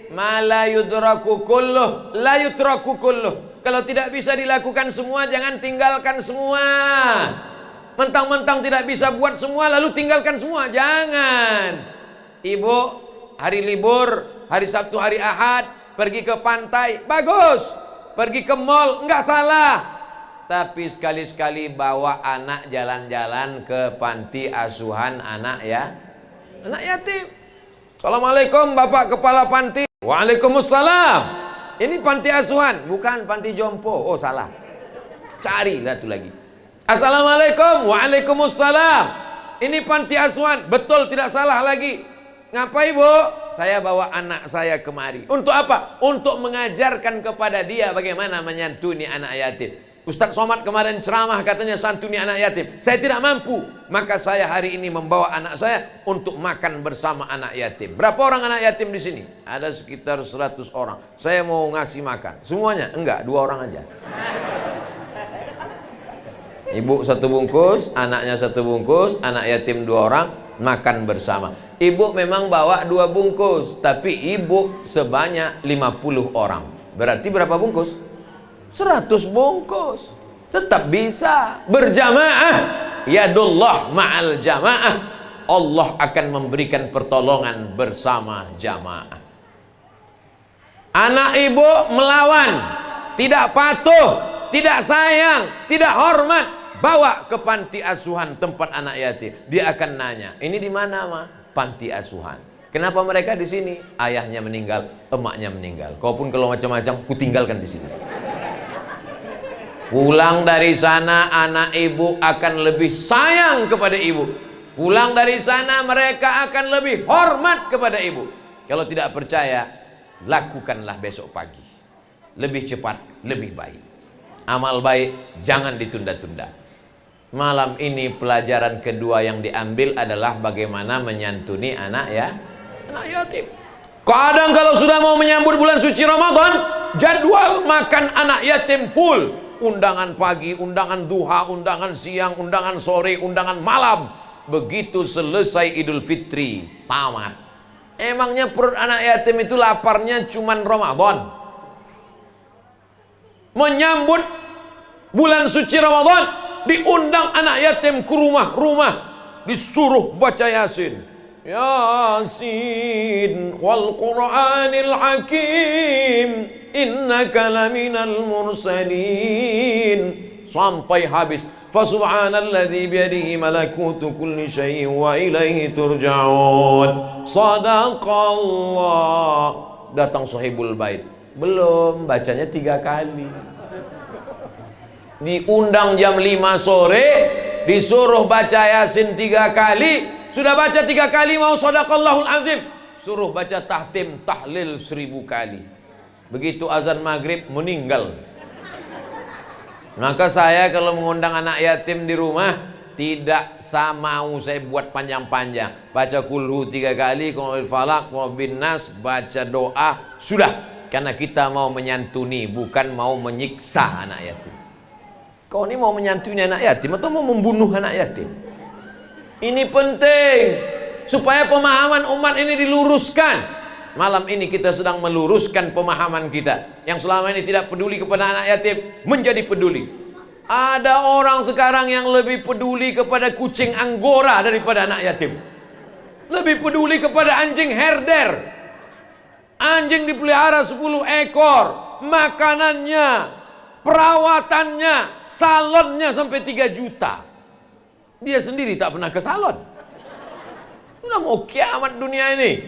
Speaker 1: Mala yudraku kulluh, la yutraku kulluh. Kalau tidak bisa dilakukan semua, jangan tinggalkan semua. Mentang-mentang tidak bisa buat semua lalu tinggalkan semua, jangan. Ibu hari libur, hari Sabtu, hari Ahad pergi ke pantai, bagus. Pergi ke mall, enggak salah. Tapi sekali-sekali bawa anak jalan-jalan ke panti asuhan anak yatim. Assalamualaikum Bapak Kepala Panti. Waalaikumsalam. Ini panti asuhan, bukan panti jompo. Oh salah. Cari satu lagi. Assalamualaikum. Waalaikumsalam. Ini panti asuhan, betul, tidak salah lagi. Ngapain Bu? Saya bawa anak saya kemari. Untuk apa? Untuk mengajarkan kepada dia bagaimana menyantuni anak yatim. Ustadz Somad kemarin ceramah katanya santuni anak yatim. Saya tidak mampu, maka saya hari ini membawa anak saya untuk makan bersama anak yatim. Berapa orang anak yatim di sini? Ada sekitar 100 orang. Saya mau ngasih makan. Semuanya? Enggak, 2 orang aja. Ibu 1 bungkus, anaknya 1 bungkus, anak yatim 2 orang, makan bersama. Ibu memang bawa 2 bungkus, tapi ibu sebanyak 50 orang. Berarti berapa bungkus? 100 bungkus. Tetap bisa berjamaah. Yadullah ma'al jamaah. Allah akan memberikan pertolongan bersama jamaah. Anak ibu melawan, tidak patuh, tidak sayang, tidak hormat, bawa ke panti asuhan tempat anak yatim. Dia akan nanya, ini di mana Ma? Panti asuhan. Kenapa mereka di sini? Ayahnya meninggal, emaknya meninggal. Kau pun kalau macam-macam, kutinggalkan di sini. Pulang dari sana anak ibu akan lebih sayang kepada ibu. Pulang dari sana mereka akan lebih hormat kepada ibu. Kalau tidak percaya, lakukanlah besok pagi. Lebih cepat, lebih baik. Amal baik jangan ditunda-tunda. Malam ini pelajaran kedua yang diambil adalah bagaimana menyantuni anak yatim. Kadang kalau sudah mau menyambut bulan suci Ramadan, jadwal makan anak yatim full. Undangan pagi, undangan duha, undangan siang, undangan sore, undangan malam. Begitu selesai Idul Fitri, tamat. Emangnya perut anak yatim itu laparnya cuman Ramadan? Menyambut bulan suci Ramadan, diundang anak yatim ke rumah-rumah, disuruh baca Yasin. Yasin wal Qur'anil Hakim, innaka laminal mursalin, sampai habis. Fasubhanalladzi biyadihi malakutu kulli syai'in wa ilaihi turja'un. Sadaqallah. Datang sahibul bait, belum bacanya 3 kali. Diundang jam 5 sore, disuruh baca Yasin 3 kali. Sudah baca 3 kali, mau sadaqallahul azim, suruh baca tahtim tahlil 1000 kali. Begitu azan maghrib meninggal. Maka saya kalau mengundang anak yatim di rumah, tidak mau saya buat panjang-panjang. Baca kulhu 3 kali, qul falaq, qul bin nas, baca doa, sudah. Karena kita mau menyantuni, bukan mau menyiksa anak yatim. Kau ini mau menyantuni anak yatim atau mau membunuh anak yatim? Ini penting supaya pemahaman umat ini diluruskan. Malam ini kita sedang meluruskan pemahaman kita yang selama ini tidak peduli kepada anak yatim menjadi peduli. Ada orang sekarang yang lebih peduli kepada kucing Anggora daripada anak yatim. Lebih peduli kepada anjing herder. Anjing dipelihara 10 ekor, makanannya, perawatannya, salonnya sampai 3 juta. Dia sendiri tak pernah ke salon. Udah mau kiamat dunia ini.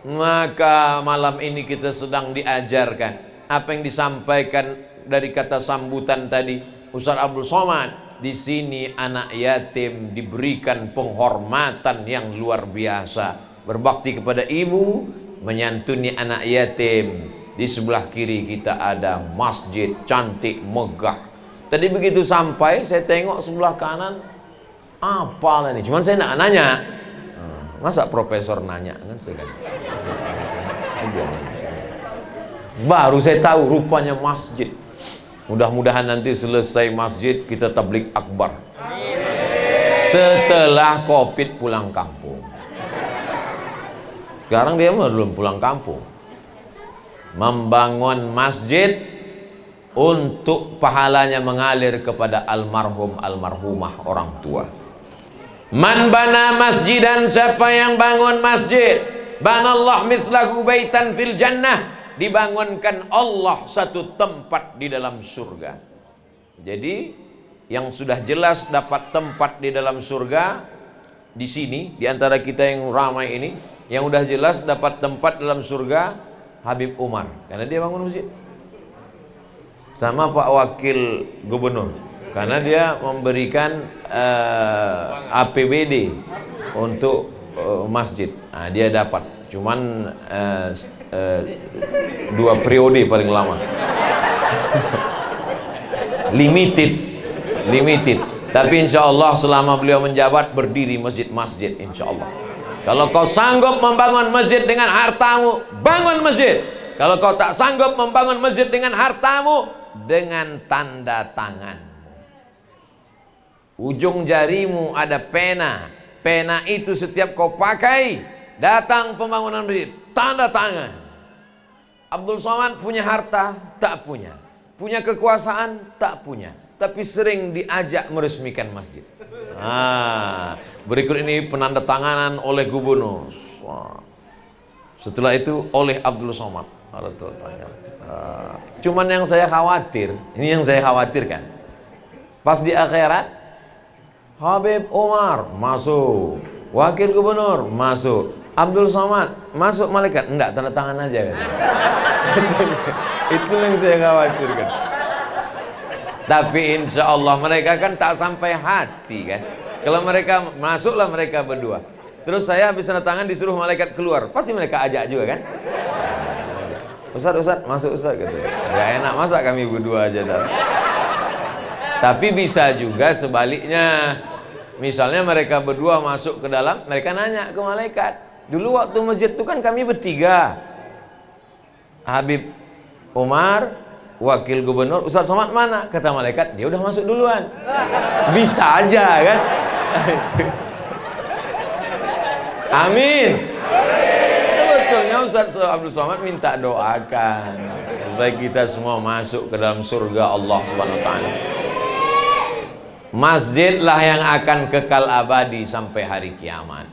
Speaker 1: Maka malam ini kita sedang diajarkan apa yang disampaikan dari kata sambutan tadi Ustaz Abdul Somad. Di sini anak yatim diberikan penghormatan yang luar biasa. Berbakti kepada ibu, menyantuni anak yatim. Di sebelah kiri kita ada masjid cantik megah. Tadi begitu sampai saya tengok sebelah kanan, apa lah ini? Cuman saya nak nanya. Masa profesor nanya kan saya kan. Baru saya tahu rupanya masjid. Mudah-mudahan nanti selesai masjid kita tabligh akbar. Setelah Covid pulang kampung. Sekarang dia belum pulang kampung. Membangun masjid untuk pahalanya mengalir kepada almarhum almarhumah orang tua. Man bana masjidan, siapa yang bangun masjid, banallah mithlahu baitan fil jannah, dibangunkan Allah satu tempat di dalam surga. Jadi yang sudah jelas dapat tempat di dalam surga di sini, di antara kita yang ramai ini, yang udah jelas dapat tempat dalam surga Habib Umar, karena dia bangun masjid. Sama Pak Wakil Gubernur, karena dia memberikan APBD untuk masjid. Nah, dia dapat, cuman 2 periode paling lama. Limited. Tapi insya Allah selama beliau menjabat berdiri masjid-masjid insya Allah. Kalau kau sanggup membangun masjid dengan hartamu, bangun masjid. Kalau kau tak sanggup membangun masjid dengan hartamu, dengan tanda tangan. Ujung jarimu ada pena. Pena itu setiap kau pakai, datang pembangunan masjid, tanda tangan. Abdul Somad punya harta? Tak punya. Punya kekuasaan? Tak punya. Tapi sering diajak meresmikan masjid. Berikut ini penandatanganan oleh gubernur. Setelah itu oleh Abdul Somad. Cuman yang saya khawatir, ini yang saya khawatirkan, pas di akhirat Habib Umar masuk, wakil gubernur masuk, Abdul Somad masuk, malaikat enggak, tanda tangan aja kan. Itu yang saya khawatirkan. Tapi insya Allah mereka kan tak sampai hati kan. Kalau mereka masuklah mereka berdua, terus saya habis tanda tangan disuruh malaikat keluar, pasti mereka ajak juga kan. Ustaz masuk Ustaz gitu. Gak enak masa kami berdua aja dah. Tapi bisa juga sebaliknya. Misalnya mereka berdua masuk ke dalam, mereka nanya ke malaikat. Dulu waktu masjid itu kan kami bertiga. Habib Umar, wakil gubernur, Ustaz Somad mana? Kata malaikat, dia udah masuk duluan. Bisa aja kan? Amin. Betulnya Ustaz Abdul Somad minta doakan supaya kita semua masuk ke dalam surga Allah Subhanahu wa taala. Masjidlah yang akan kekal abadi sampai hari kiamat.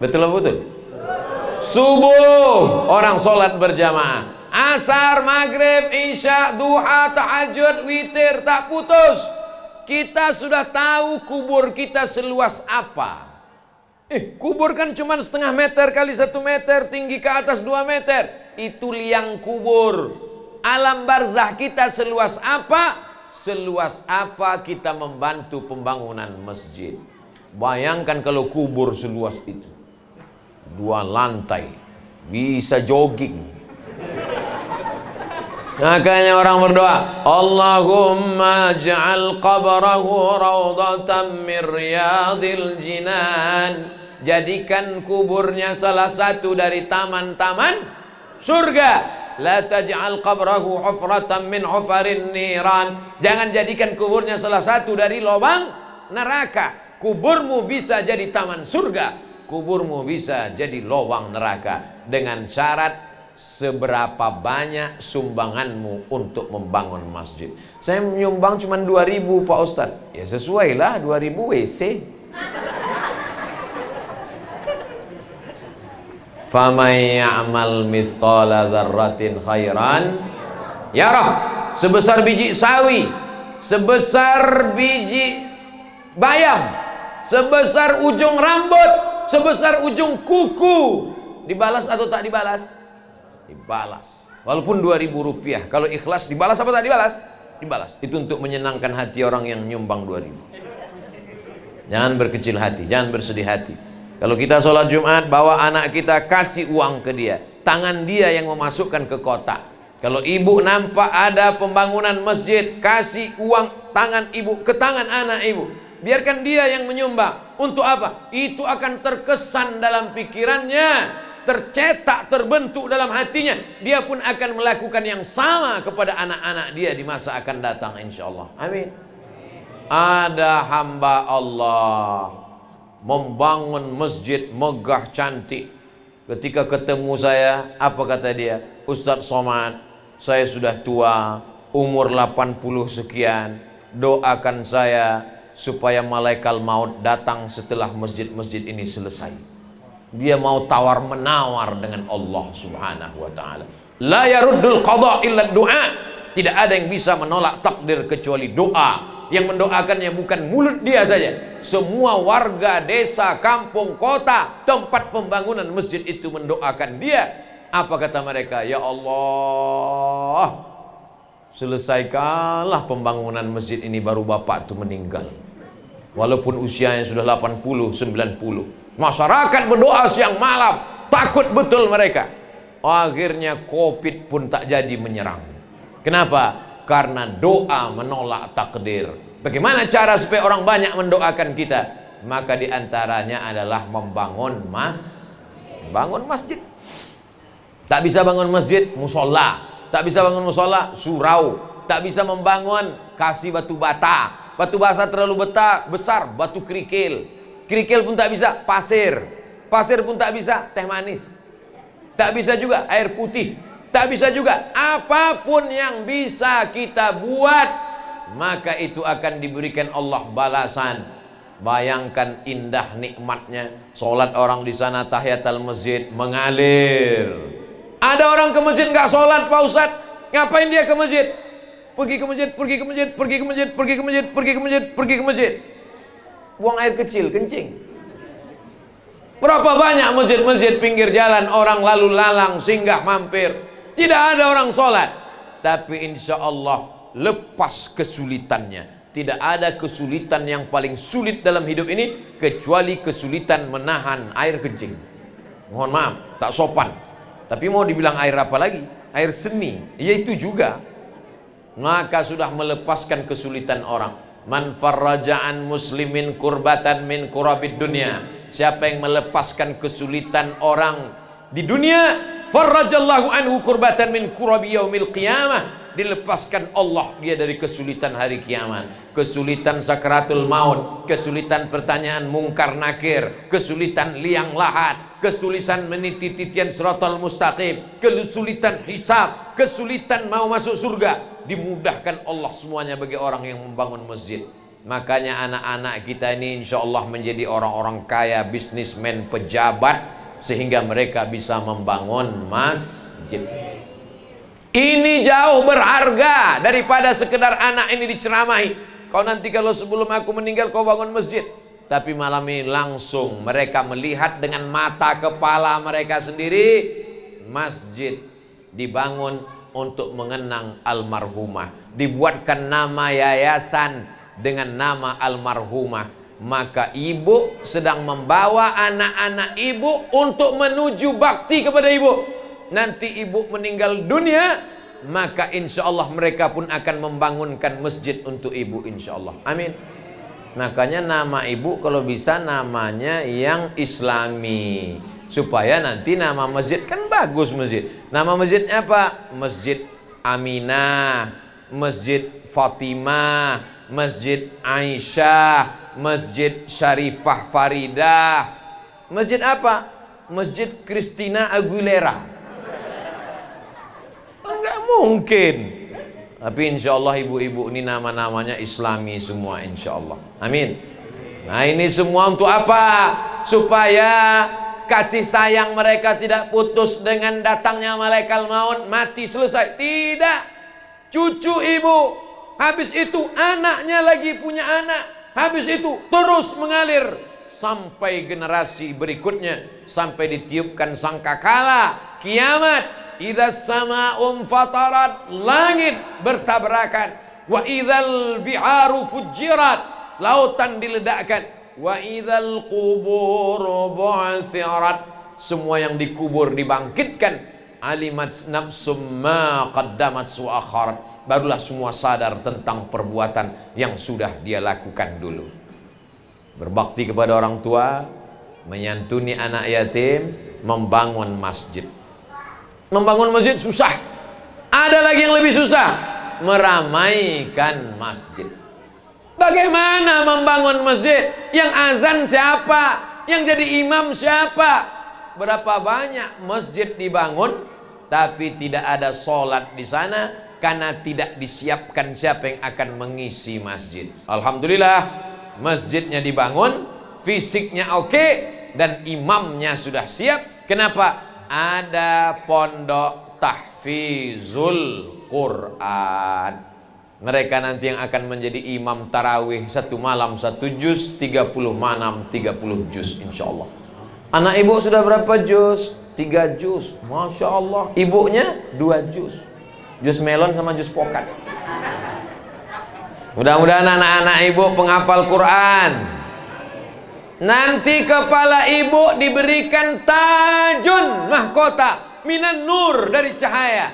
Speaker 1: Betul betul. Subuh orang sholat berjamaah, asar, maghrib, isya, duha, tahajud, witir tak putus. Kita sudah tahu kubur kita seluas apa. Kubur kan cuma 0,5 meter kali 1 meter, tinggi ke atas 2 meter. Itu liang kubur. Alam barzah kita seluas apa? Seluas apa kita membantu pembangunan masjid. Bayangkan kalau kubur seluas itu, 2 lantai, bisa jogging. Makanya orang berdoa, Allahumma ja'al qabrahu rawdatan min riyadil jinan. Jadikan kuburnya salah satu dari taman-taman surga. La taj'al qabrahu hufratan min hufarin niran. Jangan jadikan kuburnya salah satu dari lubang neraka. Kuburmu bisa jadi taman surga, kuburmu bisa jadi lubang neraka, dengan syarat seberapa banyak sumbanganmu untuk membangun masjid. Saya menyumbang cuma 2.000 Pak Ustadz. Ya sesuailah, 2.000 WC. Famay ya'mal mithqala dzarratin khairan yarah. Sebesar biji sawi, sebesar biji bayam, sebesar ujung rambut, sebesar ujung kuku. Dibalas atau tak dibalas? Dibalas. Walaupun 2.000 rupiah. Kalau ikhlas dibalas apa tak dibalas? Dibalas. Itu untuk menyenangkan hati orang yang nyumbang 2.000. Jangan berkecil hati, jangan bersedih hati. Kalau kita sholat Jumat, bawa anak kita, kasih uang ke dia. Tangan dia yang memasukkan ke kotak. Kalau ibu nampak ada pembangunan masjid, kasih uang tangan ibu ke tangan anak ibu. Biarkan dia yang menyumbang. Untuk apa? Itu akan terkesan dalam pikirannya, tercetak, terbentuk dalam hatinya. Dia pun akan melakukan yang sama kepada anak-anak dia di masa akan datang, insyaallah. Amin. Ada hamba Allah membangun masjid megah cantik. Ketika ketemu saya, apa kata dia? Ustadz Somad, saya sudah tua, umur 80 sekian. Doakan saya supaya malaikat maut datang setelah masjid-masjid ini selesai. Dia mau tawar menawar dengan Allah subhanahu wa ta'ala. La yaruddul qadha illa du'a. Tidak ada yang bisa menolak takdir kecuali doa. Yang mendoakannya bukan mulut dia saja. Semua warga desa, kampung, kota, tempat pembangunan masjid itu mendoakan dia. Apa kata mereka? Ya Allah, selesaikanlah pembangunan masjid ini, baru bapak itu meninggal. Walaupun usianya sudah 80, 90. Masyarakat berdoa siang malam, takut betul mereka. Akhirnya Covid pun tak jadi menyerang. Kenapa? Karena doa menolak takdir. Bagaimana cara supaya orang banyak mendoakan kita? Maka diantaranya adalah membangun masjid. Tak bisa bangun masjid, musola. Tak bisa bangun musola, surau. Tak bisa membangun, kasih batu bata. Batu bata terlalu besar, batu kerikil. Kerikil pun tak bisa, pasir. Pasir pun tak bisa, teh manis. Tak bisa juga, air putih. Tak bisa juga, apapun yang bisa kita buat, maka itu akan diberikan Allah balasan. Bayangkan indah nikmatnya. Sholat orang di sana, tahiyatul masjid mengalir. Ada orang ke masjid nggak sholat, Pak Ustadz. Ngapain dia ke masjid? Pergi ke masjid, pergi ke masjid, pergi ke masjid, pergi ke masjid, pergi ke masjid, pergi ke masjid. Buang air kecil, kencing. Berapa banyak masjid-masjid pinggir jalan, orang lalu lalang, singgah mampir. Tidak ada orang sholat. Tapi insya Allah lepas kesulitannya. Tidak ada kesulitan yang paling sulit dalam hidup ini kecuali kesulitan menahan air kencing. Mohon maaf, tak sopan. Tapi mau dibilang air apa lagi? Air seni, yaitu juga. Maka sudah melepaskan kesulitan orang. Man farraja'an muslimin kurbatan min kurabid dunia. Siapa yang melepaskan kesulitan orang di dunia, farrajallahu anhu kurbatan min kurabi yaumil qiyamah. Dilepaskan Allah dia dari kesulitan hari kiamat. Kesulitan sakaratul maut, kesulitan pertanyaan mungkar nakir, kesulitan liang lahat, kesulitan meniti titian siratal mustaqim, kesulitan hisab, kesulitan mau masuk surga. Dimudahkan Allah semuanya bagi orang yang membangun masjid. Makanya anak-anak kita ini insya Allah menjadi orang-orang kaya, bisnismen, pejabat, sehingga mereka bisa membangun masjid. Ini jauh berharga daripada sekedar anak ini diceramahi. Kau nanti kalau sebelum aku meninggal kau bangun masjid. Tapi malam ini langsung mereka melihat dengan mata kepala mereka sendiri. Masjid dibangun untuk mengenang almarhumah. Dibuatkan nama yayasan dengan nama almarhumah. Maka ibu sedang membawa anak-anak ibu untuk menuju bakti kepada ibu. Nanti ibu meninggal dunia, maka insya Allah mereka pun akan membangunkan masjid untuk ibu, insya Allah. Amin. Makanya nama ibu kalau bisa namanya yang islami, supaya nanti nama masjid kan bagus masjid. Nama masjidnya apa? Masjid Aminah, Masjid Fatimah, Masjid Aisyah, Masjid Syarifah Faridah. Masjid apa? Masjid Christina Aguilera. Enggak mungkin. Tapi insya Allah ibu-ibu ini nama-namanya islami semua, insya Allah. Amin. Nah ini semua untuk apa? Supaya kasih sayang mereka tidak putus dengan datangnya malaikat maut, mati selesai. Tidak. Cucu ibu, habis itu anaknya lagi punya anak, habis itu terus mengalir sampai generasi berikutnya, sampai ditiupkan sangkakala kiamat. Idzas sama'um fatarat, langit bertabrakan. Wa idzal biharu fujirat, lautan diledakkan. Wa idzal qubur bu'sirat, semua yang dikubur dibangkitkan. Alimat nafsum ma qaddamat wa akharat, barulah semua sadar tentang perbuatan yang sudah dia lakukan dulu. Berbakti kepada orang tua, menyantuni anak yatim, membangun masjid. Membangun masjid susah. Ada lagi yang lebih susah, meramaikan masjid. Bagaimana membangun masjid? Yang azan siapa? Yang jadi imam siapa? Berapa banyak masjid dibangun tapi tidak ada sholat di sana karena tidak disiapkan siapa yang akan mengisi masjid. Alhamdulillah, masjidnya dibangun, fisiknya oke, dan imamnya sudah siap. Kenapa? Ada pondok tahfizul Quran. Mereka nanti yang akan menjadi imam tarawih 1 malam 1 juz, 30 malam 30 juz insyaallah. Anak ibu sudah berapa juz? 3 juz. Masya Allah. Ibunya 2 juz. Juz melon sama juz pokat. Mudah-mudahan anak-anak ibu penghafal Quran. Nanti kepala ibu diberikan tajun mahkota minan nur, dari cahaya.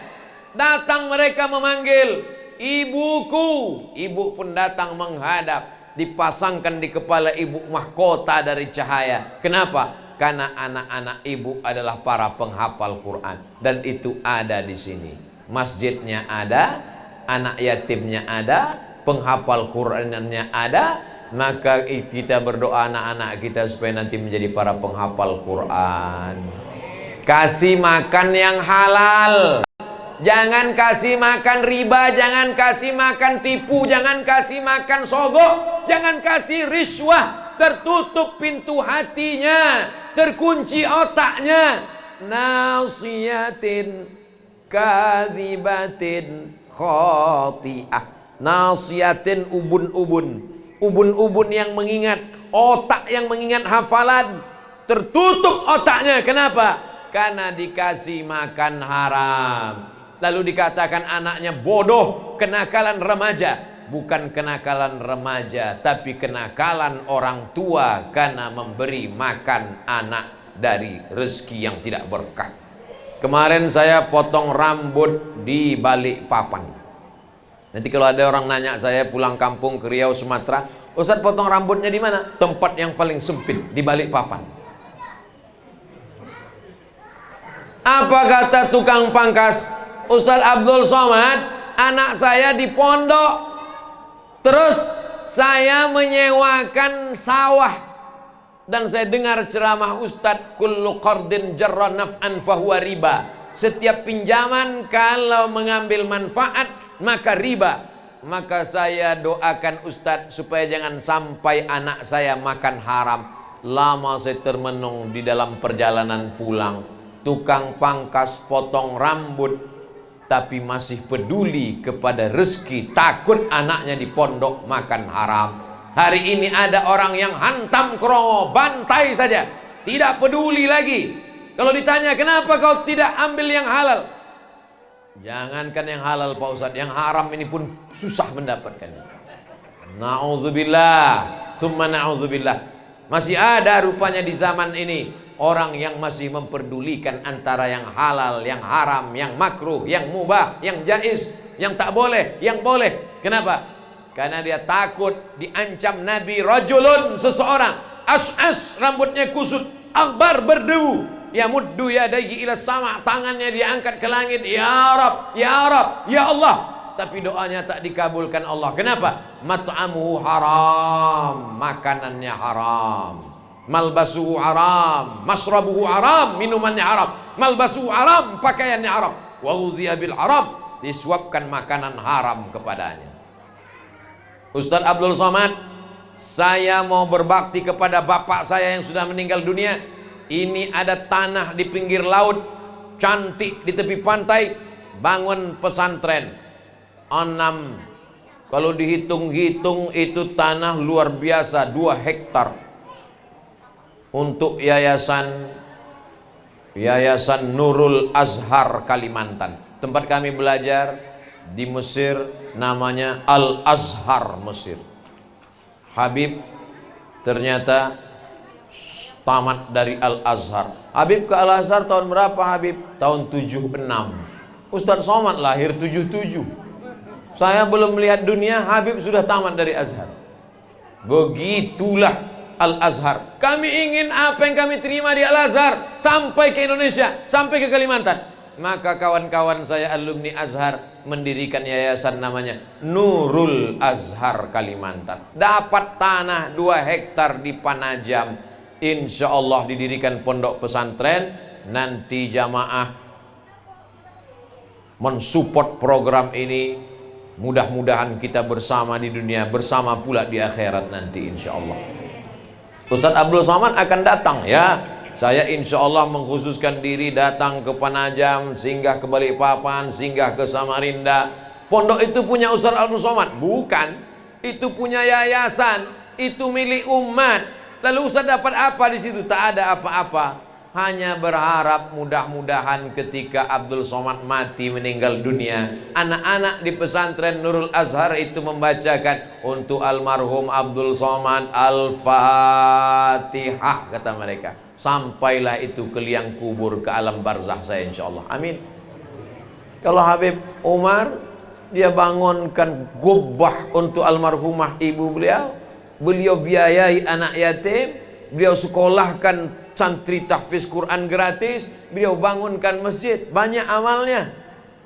Speaker 1: Datang mereka memanggil, ibuku. Ibu pun datang menghadap. Dipasangkan di kepala ibu mahkota dari cahaya. Kenapa? Karena anak-anak ibu adalah para penghafal Quran. Dan itu ada di sini. Masjidnya ada, anak yatimnya ada, penghafal Qurannya ada. Maka kita berdoa anak-anak kita supaya nanti menjadi para penghafal Quran. Kasih makan yang halal. Jangan kasih makan riba, jangan kasih makan tipu, jangan kasih makan sogok, jangan kasih riswah. Tertutup pintu hatinya, terkunci otaknya. Nasiyatin kadzibatin khati'ah. Nasiyatin ubun-ubun. Ubun-ubun yang mengingat, otak yang mengingat hafalan, tertutup otaknya. Kenapa? Karena dikasih makan haram. Lalu dikatakan anaknya bodoh, kenakalan remaja. Bukan kenakalan remaja, tapi kenakalan orang tua karena memberi makan anak dari rezeki yang tidak berkah. Kemarin saya potong rambut di Balikpapan. Nanti kalau ada orang nanya saya pulang kampung ke Riau, Sumatera, Ustaz potong rambutnya di mana? Tempat yang paling sempit, di Balikpapan. Apa kata tukang pangkas? Ustaz Abdul Somad, anak saya di pondok, terus saya menyewakan sawah, dan saya dengar ceramah Ustaz, kullu qardin jarra naf'an fahuwa riba. Setiap pinjaman kalau mengambil manfaat maka riba. Maka saya doakan Ustadz supaya jangan sampai anak saya makan haram. Lama saya termenung di dalam perjalanan pulang. Tukang pangkas potong rambut, tapi masih peduli kepada rezeki, takut anaknya di pondok makan haram. Hari ini ada orang yang hantam kromo, bantai saja, tidak peduli lagi. Kalau ditanya kenapa kau tidak ambil yang halal, jangankan yang halal Pak Ustadz, yang haram ini pun susah mendapatkannya. Na'udzubillah, summa na'udzubillah. Masih ada rupanya di zaman ini orang yang masih memperdulikan antara yang halal, yang haram, yang makruh, yang mubah, yang jaiz, yang tak boleh, yang boleh. Kenapa? Karena dia takut diancam Nabi, rajulun, seseorang, as'as, rambutnya kusut, akbar, berdebu, ya muddu yadayhi ila sama', tangannya diangkat ke langit, ya Rab, ya Rab, ya Allah, tapi doanya tak dikabulkan Allah. Kenapa? Mat'amuhu haram, makanannya haram, malbasuhu haram, masrabuhu haram, minumannya haram, malbasuhu haram, pakaiannya haram, wa ghudhiya bil haram, disuapkan makanan haram kepadanya. Ustaz Abdul Somad, saya mau berbakti kepada bapak saya yang sudah meninggal dunia. Ini ada tanah di pinggir laut, cantik di tepi pantai, bangun pesantren 6, kalau dihitung-hitung itu tanah luar biasa, 2 hektar. untuk Yayasan Nurul Azhar Kalimantan. Tempat kami belajar di Mesir namanya Al Azhar Mesir. Habib ternyata tamat dari Al Azhar. Habib ke Al Azhar tahun berapa Habib? Tahun 76. Ustadz Somad lahir 77. Saya belum melihat dunia, Habib sudah tamat dari Azhar. Begitulah Al Azhar. Kami ingin apa yang kami terima di Al Azhar sampai ke Indonesia, sampai ke Kalimantan. Maka kawan-kawan saya alumni Azhar mendirikan yayasan namanya Nurul Azhar Kalimantan. Dapat tanah 2 hektar di Panajam. Insya Allah didirikan pondok pesantren. Nanti jamaah mensupport program ini. Mudah-mudahan kita bersama di dunia, bersama pula di akhirat nanti insya Allah. Ustadz Abdul Somad akan datang ya. Saya insya Allah mengkhususkan diri datang ke Panajam, singgah ke Balikpapan, singgah ke Samarinda. Pondok itu punya Ustadz Abdul Somad? Bukan. Itu punya yayasan, itu milik umat. Lalu Ustadz dapat apa di situ? Tak ada apa-apa. Hanya berharap mudah-mudahan ketika Abdul Somad mati meninggal dunia, anak-anak di pesantren Nurul Azhar itu membacakan untuk almarhum Abdul Somad Al-Fatihah, kata mereka. Sampailah itu ke liang kubur, ke alam barzah saya insya Allah. Amin. Kalau Habib Umar, dia bangunkan gubah untuk almarhumah ibu beliau. Beliau biayai anak yatim. Beliau sekolahkan santri tahfiz Quran gratis. Beliau bangunkan masjid. Banyak amalnya.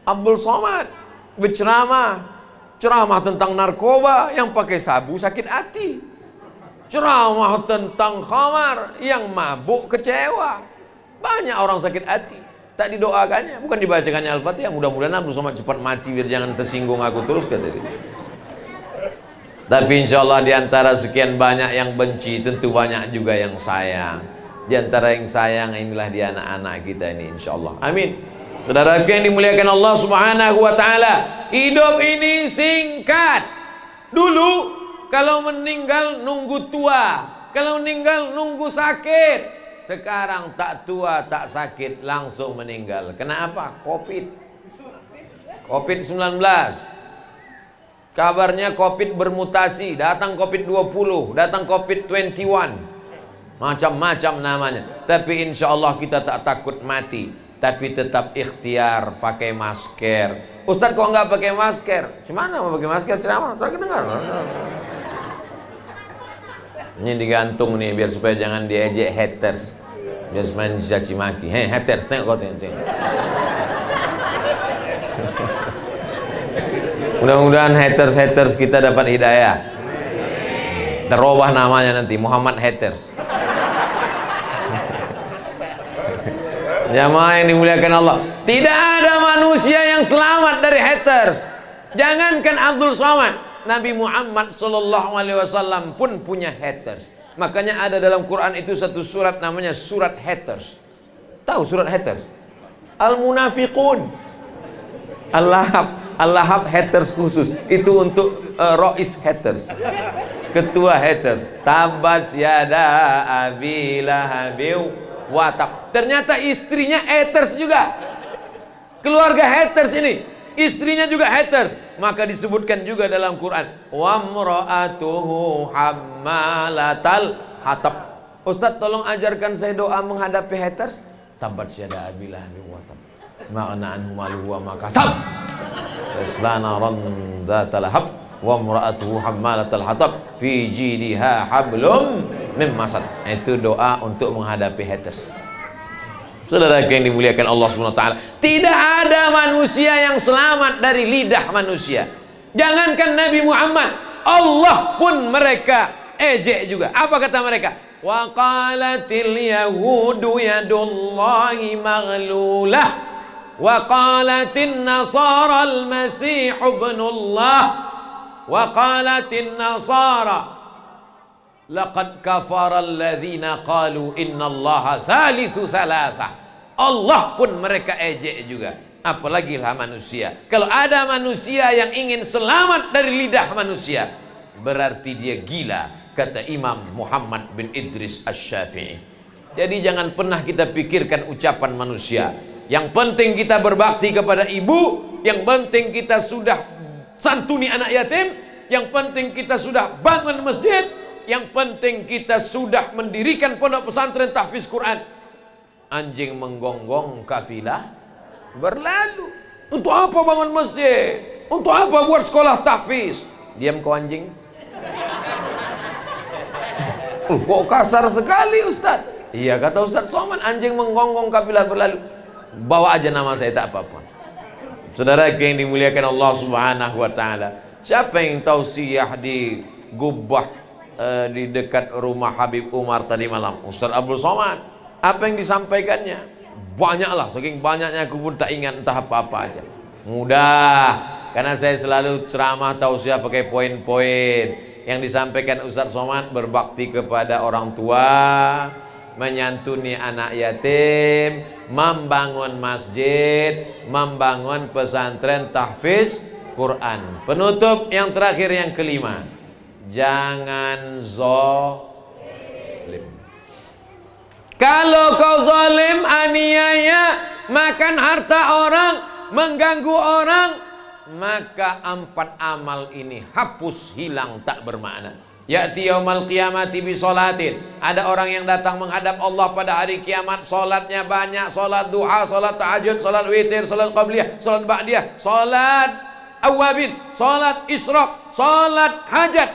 Speaker 1: Abdul Somad berceramah, ceramah tentang narkoba, yang pakai sabu sakit hati. Ceramah tentang khamar, yang mabuk kecewa. Banyak orang sakit hati, tak didoakannya, bukan dibacakannya Al-Fatihah. Mudah-mudahan Abdul Somad cepat mati biar jangan tersinggung aku terus, kata dia. Tapi insya Allah diantara sekian banyak yang benci, tentu banyak juga yang sayang. Diantara yang sayang inilah dia anak-anak kita ini insya Allah. Amin. Saudaraku yang dimuliakan Allah Subhanahu wa ta'ala, hidup ini singkat. Dulu kalau meninggal nunggu tua, kalau meninggal nunggu sakit. Sekarang tak tua tak sakit langsung meninggal. Kenapa? Covid-19. Kabarnya Covid bermutasi, datang Covid-20, datang Covid-21, macam-macam namanya. Tapi insya Allah kita tak takut mati, tapi tetap ikhtiar pakai masker. Ustadz kok nggak pakai masker? Gimana mau pakai masker ceramah? Tak dengar. Ini digantung nih biar supaya jangan diejek haters, biar main caci maki. Hei haters, tengok kau tengok. Mudah-mudahan haters kita dapat hidayah. Terubah namanya nanti Muhammad Haters. Jamaah yang dimuliakan Allah, tidak ada manusia yang selamat dari haters. Jangankan Abdul Somad, Nabi Muhammad SAW pun punya haters. Makanya ada dalam Quran itu satu surat namanya surat haters. Tahu surat haters? Al-Munafiqun. Al-Lahab haters khusus. Itu untuk Rois haters, ketua haters. Tabat yada abi lahabiu watab. Ternyata istrinya haters juga. Keluarga haters ini, istrinya juga haters. Maka disebutkan juga dalam Quran, wa mra'atuhu hammalatal hatab. Ustaz tolong ajarkan saya doa menghadapi haters. Tabat yada abi lahabiu watab. Ma'ana anhu maluhu wa makasab. Taslana randatal lahab wa imra'atuhu hammalatal hatab fi jidha hablum min masad. Itu doa untuk menghadapi haters. Saudara yang dimuliakan Allah Subhanahu wa taala, tidak ada manusia yang selamat dari lidah manusia. Jangankan Nabi Muhammad, Allah pun mereka ejek juga. Apa kata mereka? Wa qalatil yahudu yadullahi maghlulah wa qalatin nasara al-masih ibnullah wa qalatin nasara laqad kafara alladhina qalu innallaha thalithu thalatha. Allah pun mereka ejek juga, apalagi lah manusia. Kalau ada manusia yang ingin selamat dari lidah manusia, berarti dia gila, kata Imam Muhammad bin Idris Asy-Syafi'i. Jadi jangan pernah kita pikirkan ucapan manusia. Yang penting kita berbakti kepada ibu, yang penting kita sudah santuni anak yatim, yang penting kita sudah bangun masjid, yang penting kita sudah mendirikan pondok pesantren tahfiz Quran. Anjing menggonggong, kafilah berlalu. Untuk apa bangun masjid? Untuk apa buat sekolah tahfiz? Diam kau anjing. Kok kasar sekali Ustaz? Iya kata Ustaz Somad, anjing menggonggong, kafilah berlalu. Bawa aja nama saya, tak apa-apa. Saudara yang dimuliakan Allah Subhanahu wa taala, siapa yang tausiah di Gubbah di dekat rumah Habib Umar tadi malam? Ustaz Abdul Somad. Apa yang disampaikannya? Banyaklah, saking banyaknya aku pun tak ingat entah apa-apa aja. Mudah, karena saya selalu ceramah tausiah pakai poin-poin. Yang disampaikan Ustaz Somad, berbakti kepada orang tua, menyantuni anak yatim, membangun masjid, membangun pesantren tahfiz Quran. Penutup yang terakhir, yang kelima, jangan zalim. Kalau kau zalim, aniaya, makan harta orang, mengganggu orang, maka 4 amal ini hapus, hilang, tak bermakna. Ya'ti yaumal qiyamati bi sholatin. Ada orang yang datang menghadap Allah pada hari kiamat, salatnya banyak, salat duha, salat tahajud, salat witir, salat qabliyah, salat ba'diyah, salat awabin, salat isyraq, salat hajat,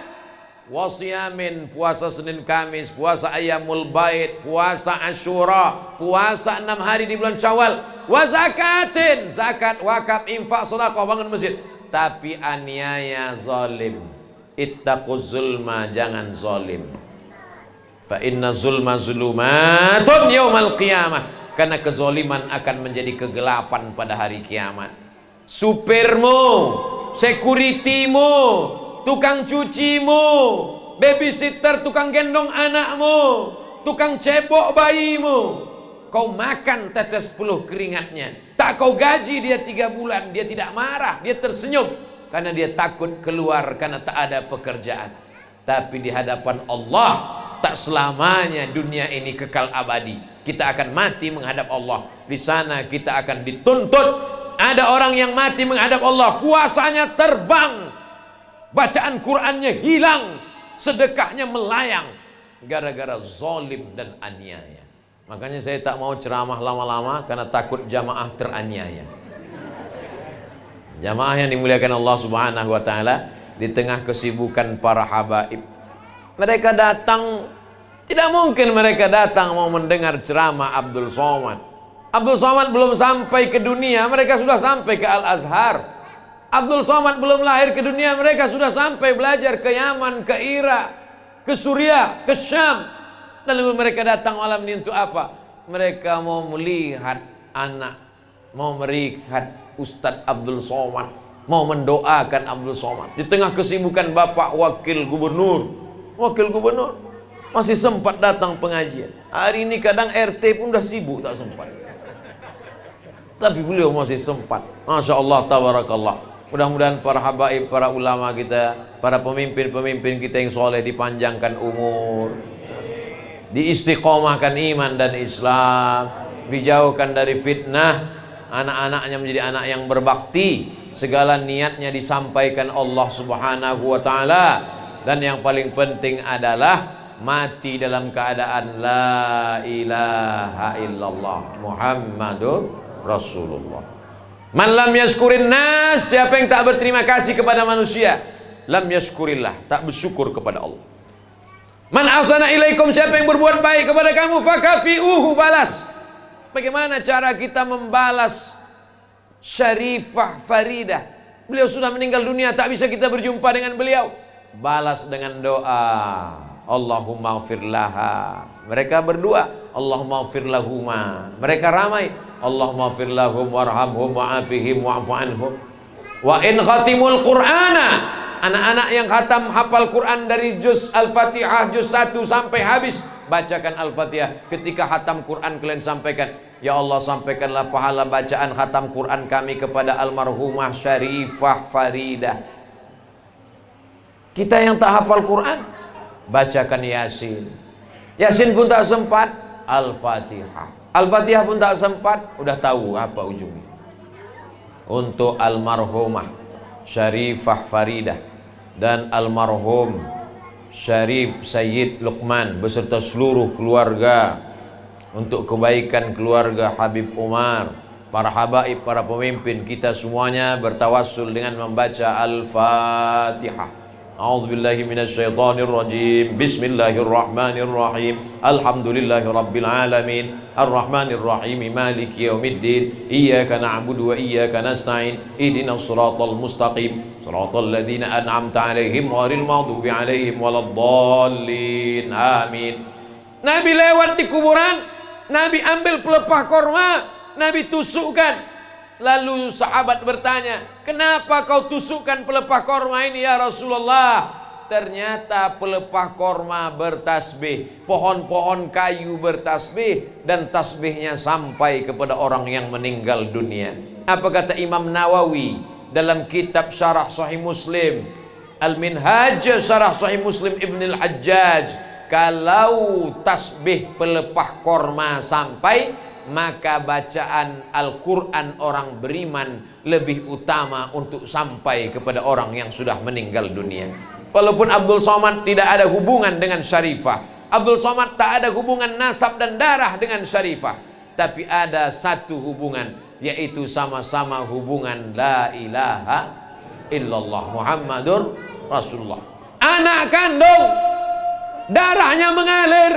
Speaker 1: wasiyamin, puasa Senin Kamis, puasa Ayyamul Bait, puasa Asyura, puasa 6 hari di bulan Syawal, wa zakatin, zakat, wakaf, infak, sedekah, bangun masjid, tapi aniaya, zalim. Ittaquz zulma, jangan zalim. Fa inna zulma zulumatun yaumal qiyamah. Karena kezaliman akan menjadi kegelapan pada hari kiamat. Supirmu, securitymu, tukang cucimu, babysitter, tukang gendong anakmu, tukang cebok bayimu, kau makan tetes peluh keringatnya, tak kau gaji dia 3 bulan, dia tidak marah, dia tersenyum karena dia takut keluar karena tak ada pekerjaan. Tapi di hadapan Allah tak selamanya dunia ini kekal abadi. Kita akan mati menghadap Allah. Di sana kita akan dituntut. Ada orang yang mati menghadap Allah, puasanya terbang, bacaan Qur'annya hilang, sedekahnya melayang, gara-gara zalim dan aniaya. Makanya saya tak mau ceramah lama-lama karena takut jamaah teraniaya. Jamaah yang dimuliakan Allah Subhanahu wa taala, di tengah kesibukan para habaib, mereka datang, tidak mungkin mereka datang mau mendengar ceramah Abdul Somad. Abdul Somad belum sampai ke dunia, mereka sudah sampai ke Al-Azhar. Abdul Somad belum lahir ke dunia, mereka sudah sampai belajar ke Yaman, ke Irak, ke Suriah, ke Syam. Lalu mereka datang malam ini untuk apa? Mereka mau melihat anak, mau melihat Ustadz Abdul Somad, mau mendoakan Abdul Somad. Di tengah kesibukan Bapak Wakil Gubernur masih sempat datang pengajian. Hari ini kadang RT pun udah sibuk, tak sempat. Tapi beliau masih sempat. Masya Allah, tabarakallah. Mudah-mudahan para habaib, para ulama kita, para pemimpin-pemimpin kita yang soleh dipanjangkan umur, diistiqomahkan iman dan Islam, dijauhkan dari fitnah, anak-anaknya menjadi anak yang berbakti, segala niatnya disampaikan Allah Subhanahu wa taala, dan yang paling penting adalah mati dalam keadaan la ilaha illallah Muhammadur Rasulullah. Man lam yaskurin nas, siapa yang tak berterima kasih kepada manusia, lam yaskurillah, tak bersyukur kepada Allah. Man ahsana ilaikum, siapa yang berbuat baik kepada kamu, fakafi'uhu, balas. Bagaimana cara kita membalas Syarifah Faridah? Beliau sudah meninggal dunia, tak bisa kita berjumpa dengan beliau. Balas dengan doa, Allahumma ighfir laha. Mereka berdua, Allahumma ighfir lahuma. Mereka ramai, Allahumma ighfir lahum warhamhum wa'afihim wa'fu anhum. Wa in khatimul Qur'ana, anak-anak yang khatam hafal Quran dari juz Al-Fatihah juz 1 sampai habis, bacakan Al-Fatihah. Ketika khatam Quran kalian sampaikan, ya Allah, sampaikanlah pahala bacaan khatam Quran kami kepada almarhumah Syarifah Faridah. Kita yang tak hafal Quran, bacakan Yasin. Yasin pun tak sempat, Al-Fatihah. Al-Fatihah pun tak sempat, udah tahu apa ujungnya. Untuk almarhumah Syarifah Faridah dan almarhum Syarif Sayyid Luqman beserta seluruh keluarga, untuk kebaikan keluarga Habib Umar, para habaib, para pemimpin kita semuanya bertawassul dengan membaca Al-Fatihah. A'udzubillahi minasyaitonirrajim. Bismillahirrahmanirrahim. Alhamdulillahirabbil alamin. Arrahmanirrahim. Maliki yaumiddin. Iyyaka na'budu wa iyyaka nasta'in. Ihdinas siratal mustaqim. Siratal ladzina an'amta 'alaihim ghairil maghdubi 'alaihim waladdallin. Amin. Nabi lewat di kuburan, Nabi ambil pelepah korma, Nabi tusukkan. Lalu sahabat bertanya, kenapa kau tusukkan pelepah korma ini ya Rasulullah? Ternyata pelepah korma bertasbih, pohon-pohon kayu bertasbih, dan tasbihnya sampai kepada orang yang meninggal dunia. Apa kata Imam Nawawi dalam kitab Syarah Sahih Muslim, Al-Minhaj Syarah Sahih Muslim Ibn Al-Hajjaj, kalau tasbih pelepah korma sampai, maka bacaan Al-Quran orang beriman lebih utama untuk sampai kepada orang yang sudah meninggal dunia. Walaupun Abdul Somad tidak ada hubungan dengan Syarifah, Abdul Somad tak ada hubungan nasab dan darah dengan Syarifah, tapi ada satu hubungan, yaitu sama-sama hubungan la ilaha illallah Muhammadur Rasulullah. Anak kandung, darahnya mengalir,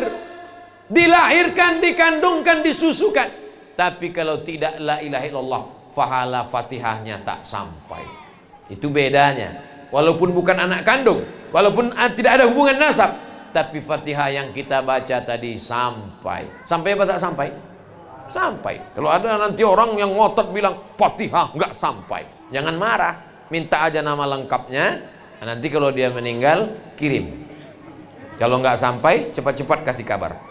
Speaker 1: dilahirkan, dikandungkan, disusukan, tapi kalau tidak la ilaha illallah, pahala Fatihahnya tak sampai. Itu bedanya. Walaupun bukan anak kandung, walaupun tidak ada hubungan nasab, tapi Fatihah yang kita baca tadi sampai. Sampai apa tak sampai? Sampai. Kalau ada nanti orang yang ngotot bilang Fatihah nggak sampai, jangan marah, minta aja nama lengkapnya. Nanti kalau dia meninggal, kirim. Kalau nggak sampai, cepat-cepat kasih kabar.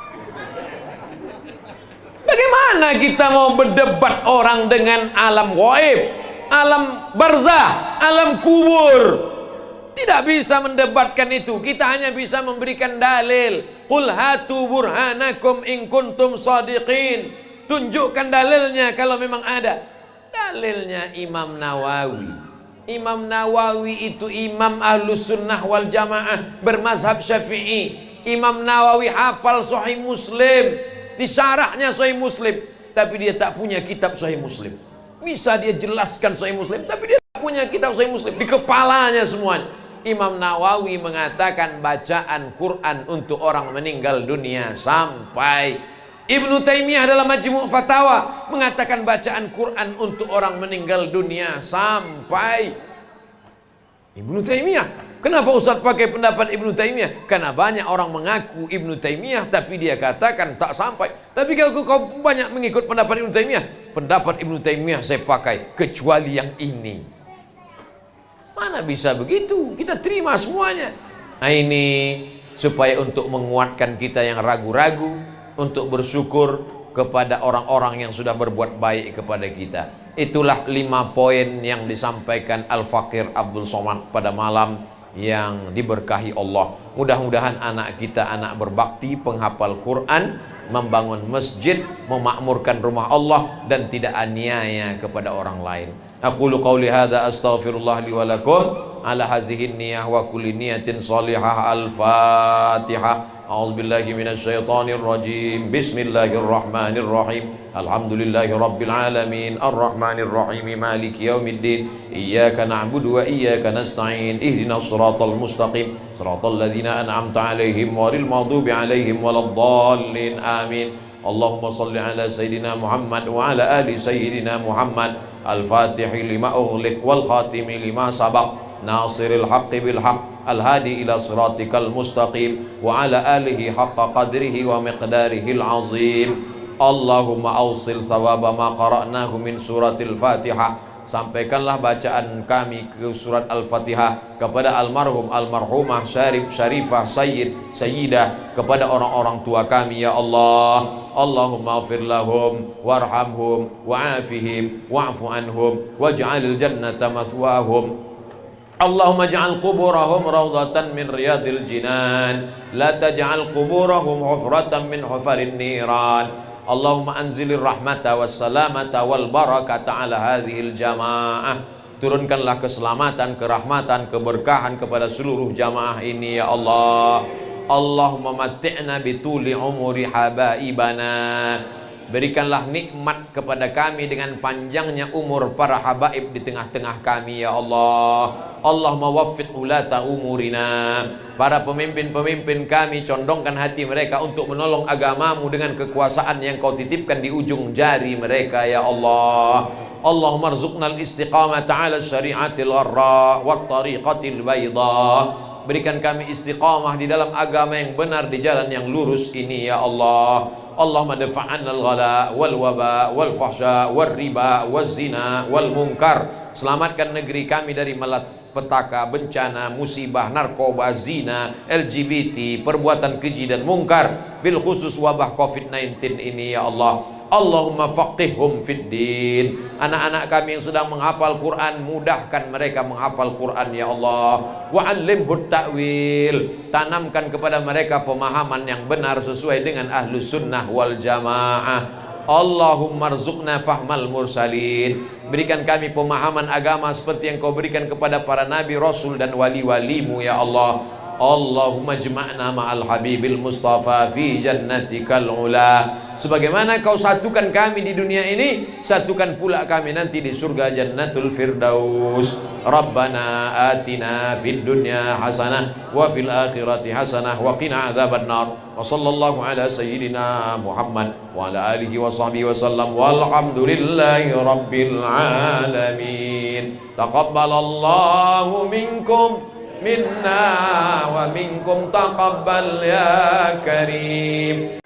Speaker 1: Bagaimana kita mau berdebat orang dengan alam gaib, alam barzah, alam kubur? Tidak bisa mendebatkan itu. Kita hanya bisa memberikan dalil. Qul hatu burhanakum in kuntum shadiqin. Tunjukkan dalilnya kalau memang ada. Dalilnya Imam Nawawi. Imam Nawawi itu imam Ahlus Sunnah wal Jamaah bermazhab Syafi'i. Imam Nawawi hafal Sahih Muslim, disyarahnya Sahih Muslim, tapi dia tak punya kitab Sahih Muslim. Bisa dia jelaskan Sahih Muslim, tapi dia tak punya kitab Sahih Muslim, di kepalanya semuanya. Imam Nawawi mengatakan bacaan Quran untuk orang meninggal dunia sampai. Ibnu Taimiyah dalam Majmu' Fatawa mengatakan bacaan Quran untuk orang meninggal dunia sampai. Ibnu Taimiyah. Kenapa Ustaz pakai pendapat Ibnu Taimiyah? Karena banyak orang mengaku Ibnu Taimiyah, tapi dia katakan tak sampai. Tapi kalau kau banyak mengikut pendapat Ibnu Taimiyah, pendapat Ibnu Taimiyah saya pakai, kecuali yang ini. Mana bisa begitu? Kita terima semuanya. Nah ini supaya untuk menguatkan kita yang ragu-ragu, untuk bersyukur kepada orang-orang yang sudah berbuat baik kepada kita. Itulah 5 poin yang disampaikan Al-Faqir Abdul Somad pada malam yang diberkahi Allah. Mudah-mudahan anak kita anak berbakti, penghafal Quran, membangun masjid, memakmurkan rumah Allah, dan tidak aniaya kepada orang lain. Aqulu qawli hadza astaghfirullah li wa lakum ala hazihi niyyah wa kulli niyatin salihah. Al-Fatihah. A'udzubillahi minasyaitonir rajim. Bismillahirrahmanirrahim. Alhamdulillahi rabbil alamin. Arrahmanir rahim. Maliki yaumiddin. Iyyaka na'budu wa iyyaka nasta'in. Ihdinas siratal mustaqim. Siratal ladzina an'amta 'alaihim ghairil maghdubi 'alaihim waladdallin. Amin. Allahumma shalli ala sayyidina Muhammad wa ala ali sayyidina Muhammad. Al-Fatihi lima ughliq wal khatimi lima sabaq. Nasiril haqqi bil haqq. Al-hadi ila siratikal mustaqim wa ala alihi haqqa qadrihi wa miqdarihil azim. Allahumma awsil thawaba ma qara'nahu min suratil Fatihah. Sampaikanlah bacaan kami ke surat Al-Fatihah kepada almarhum, almarhumah, Syarif, Syarifah, Sayyid, Sayyidah, kepada orang-orang tua kami ya Allah. Allahumma ighfir lahum warhamhum wa'afihim wa'fu anhum waj'alil jannata mathwahum. Allahumma ja'al quburahum rawdatan min riyadil jinan la taj'al quburahum hufratan min hufarin niran. Allahumma anzilir rahmata was salamata wal barakata ala hadhil jamaah. Turunkanlah keselamatan, kerahmatan, keberkahan kepada seluruh jamaah ini ya Allah. Allahumma matti'na bituli umuri habaibana. Berikanlah nikmat kepada kami dengan panjangnya umur para habaib di tengah-tengah kami ya Allah. Allahumma waffiq ulata umurina. Para pemimpin-pemimpin kami, condongkan hati mereka untuk menolong agamamu dengan kekuasaan yang kau titipkan di ujung jari mereka ya Allah. Allahumma rzuqnal istiqamata ala syari'atil gharra wat tariqatil bayda. Berikan kami istiqamah di dalam agama yang benar, di jalan yang lurus ini ya Allah. Allahumma dafa'anna al-ghala wal waba wal fahsya wal riba wal zina wal munkar. Selamatkan negeri kami dari malapetaka, bencana, musibah, narkoba, zina, LGBT, perbuatan keji dan mungkar, bil khusus wabah COVID-19 ini ya Allah. Allahumma faqihhum fid din. Anak-anak kami yang sedang menghafal Quran, mudahkan mereka menghafal Quran ya Allah. Wa 'allimhut ta'wil. Tanamkan kepada mereka pemahaman yang benar sesuai dengan ahlus sunnah wal jamaah. Allahumma rzuqna fahmal mursalin. Berikan kami pemahaman agama seperti yang kau berikan kepada para nabi, rasul dan wali-walimu ya Allah. Allahumma jma'na ma'al habibil mustafa fi jannatikal ula. Sebagaimana kau satukan kami di dunia ini, satukan pula kami nanti di surga jannatul firdaus. Rabbana atina fid dunya hasanah wa fil akhirati hasanah wa qina adzaban nar. Wa sallallahu ala sayyidina Muhammad wa ala alihi wa sahbihi wa sallam. Walhamdulillahi rabbil alamin. Taqabbalallahu minkum minna wa minkum taqabbal ya karim.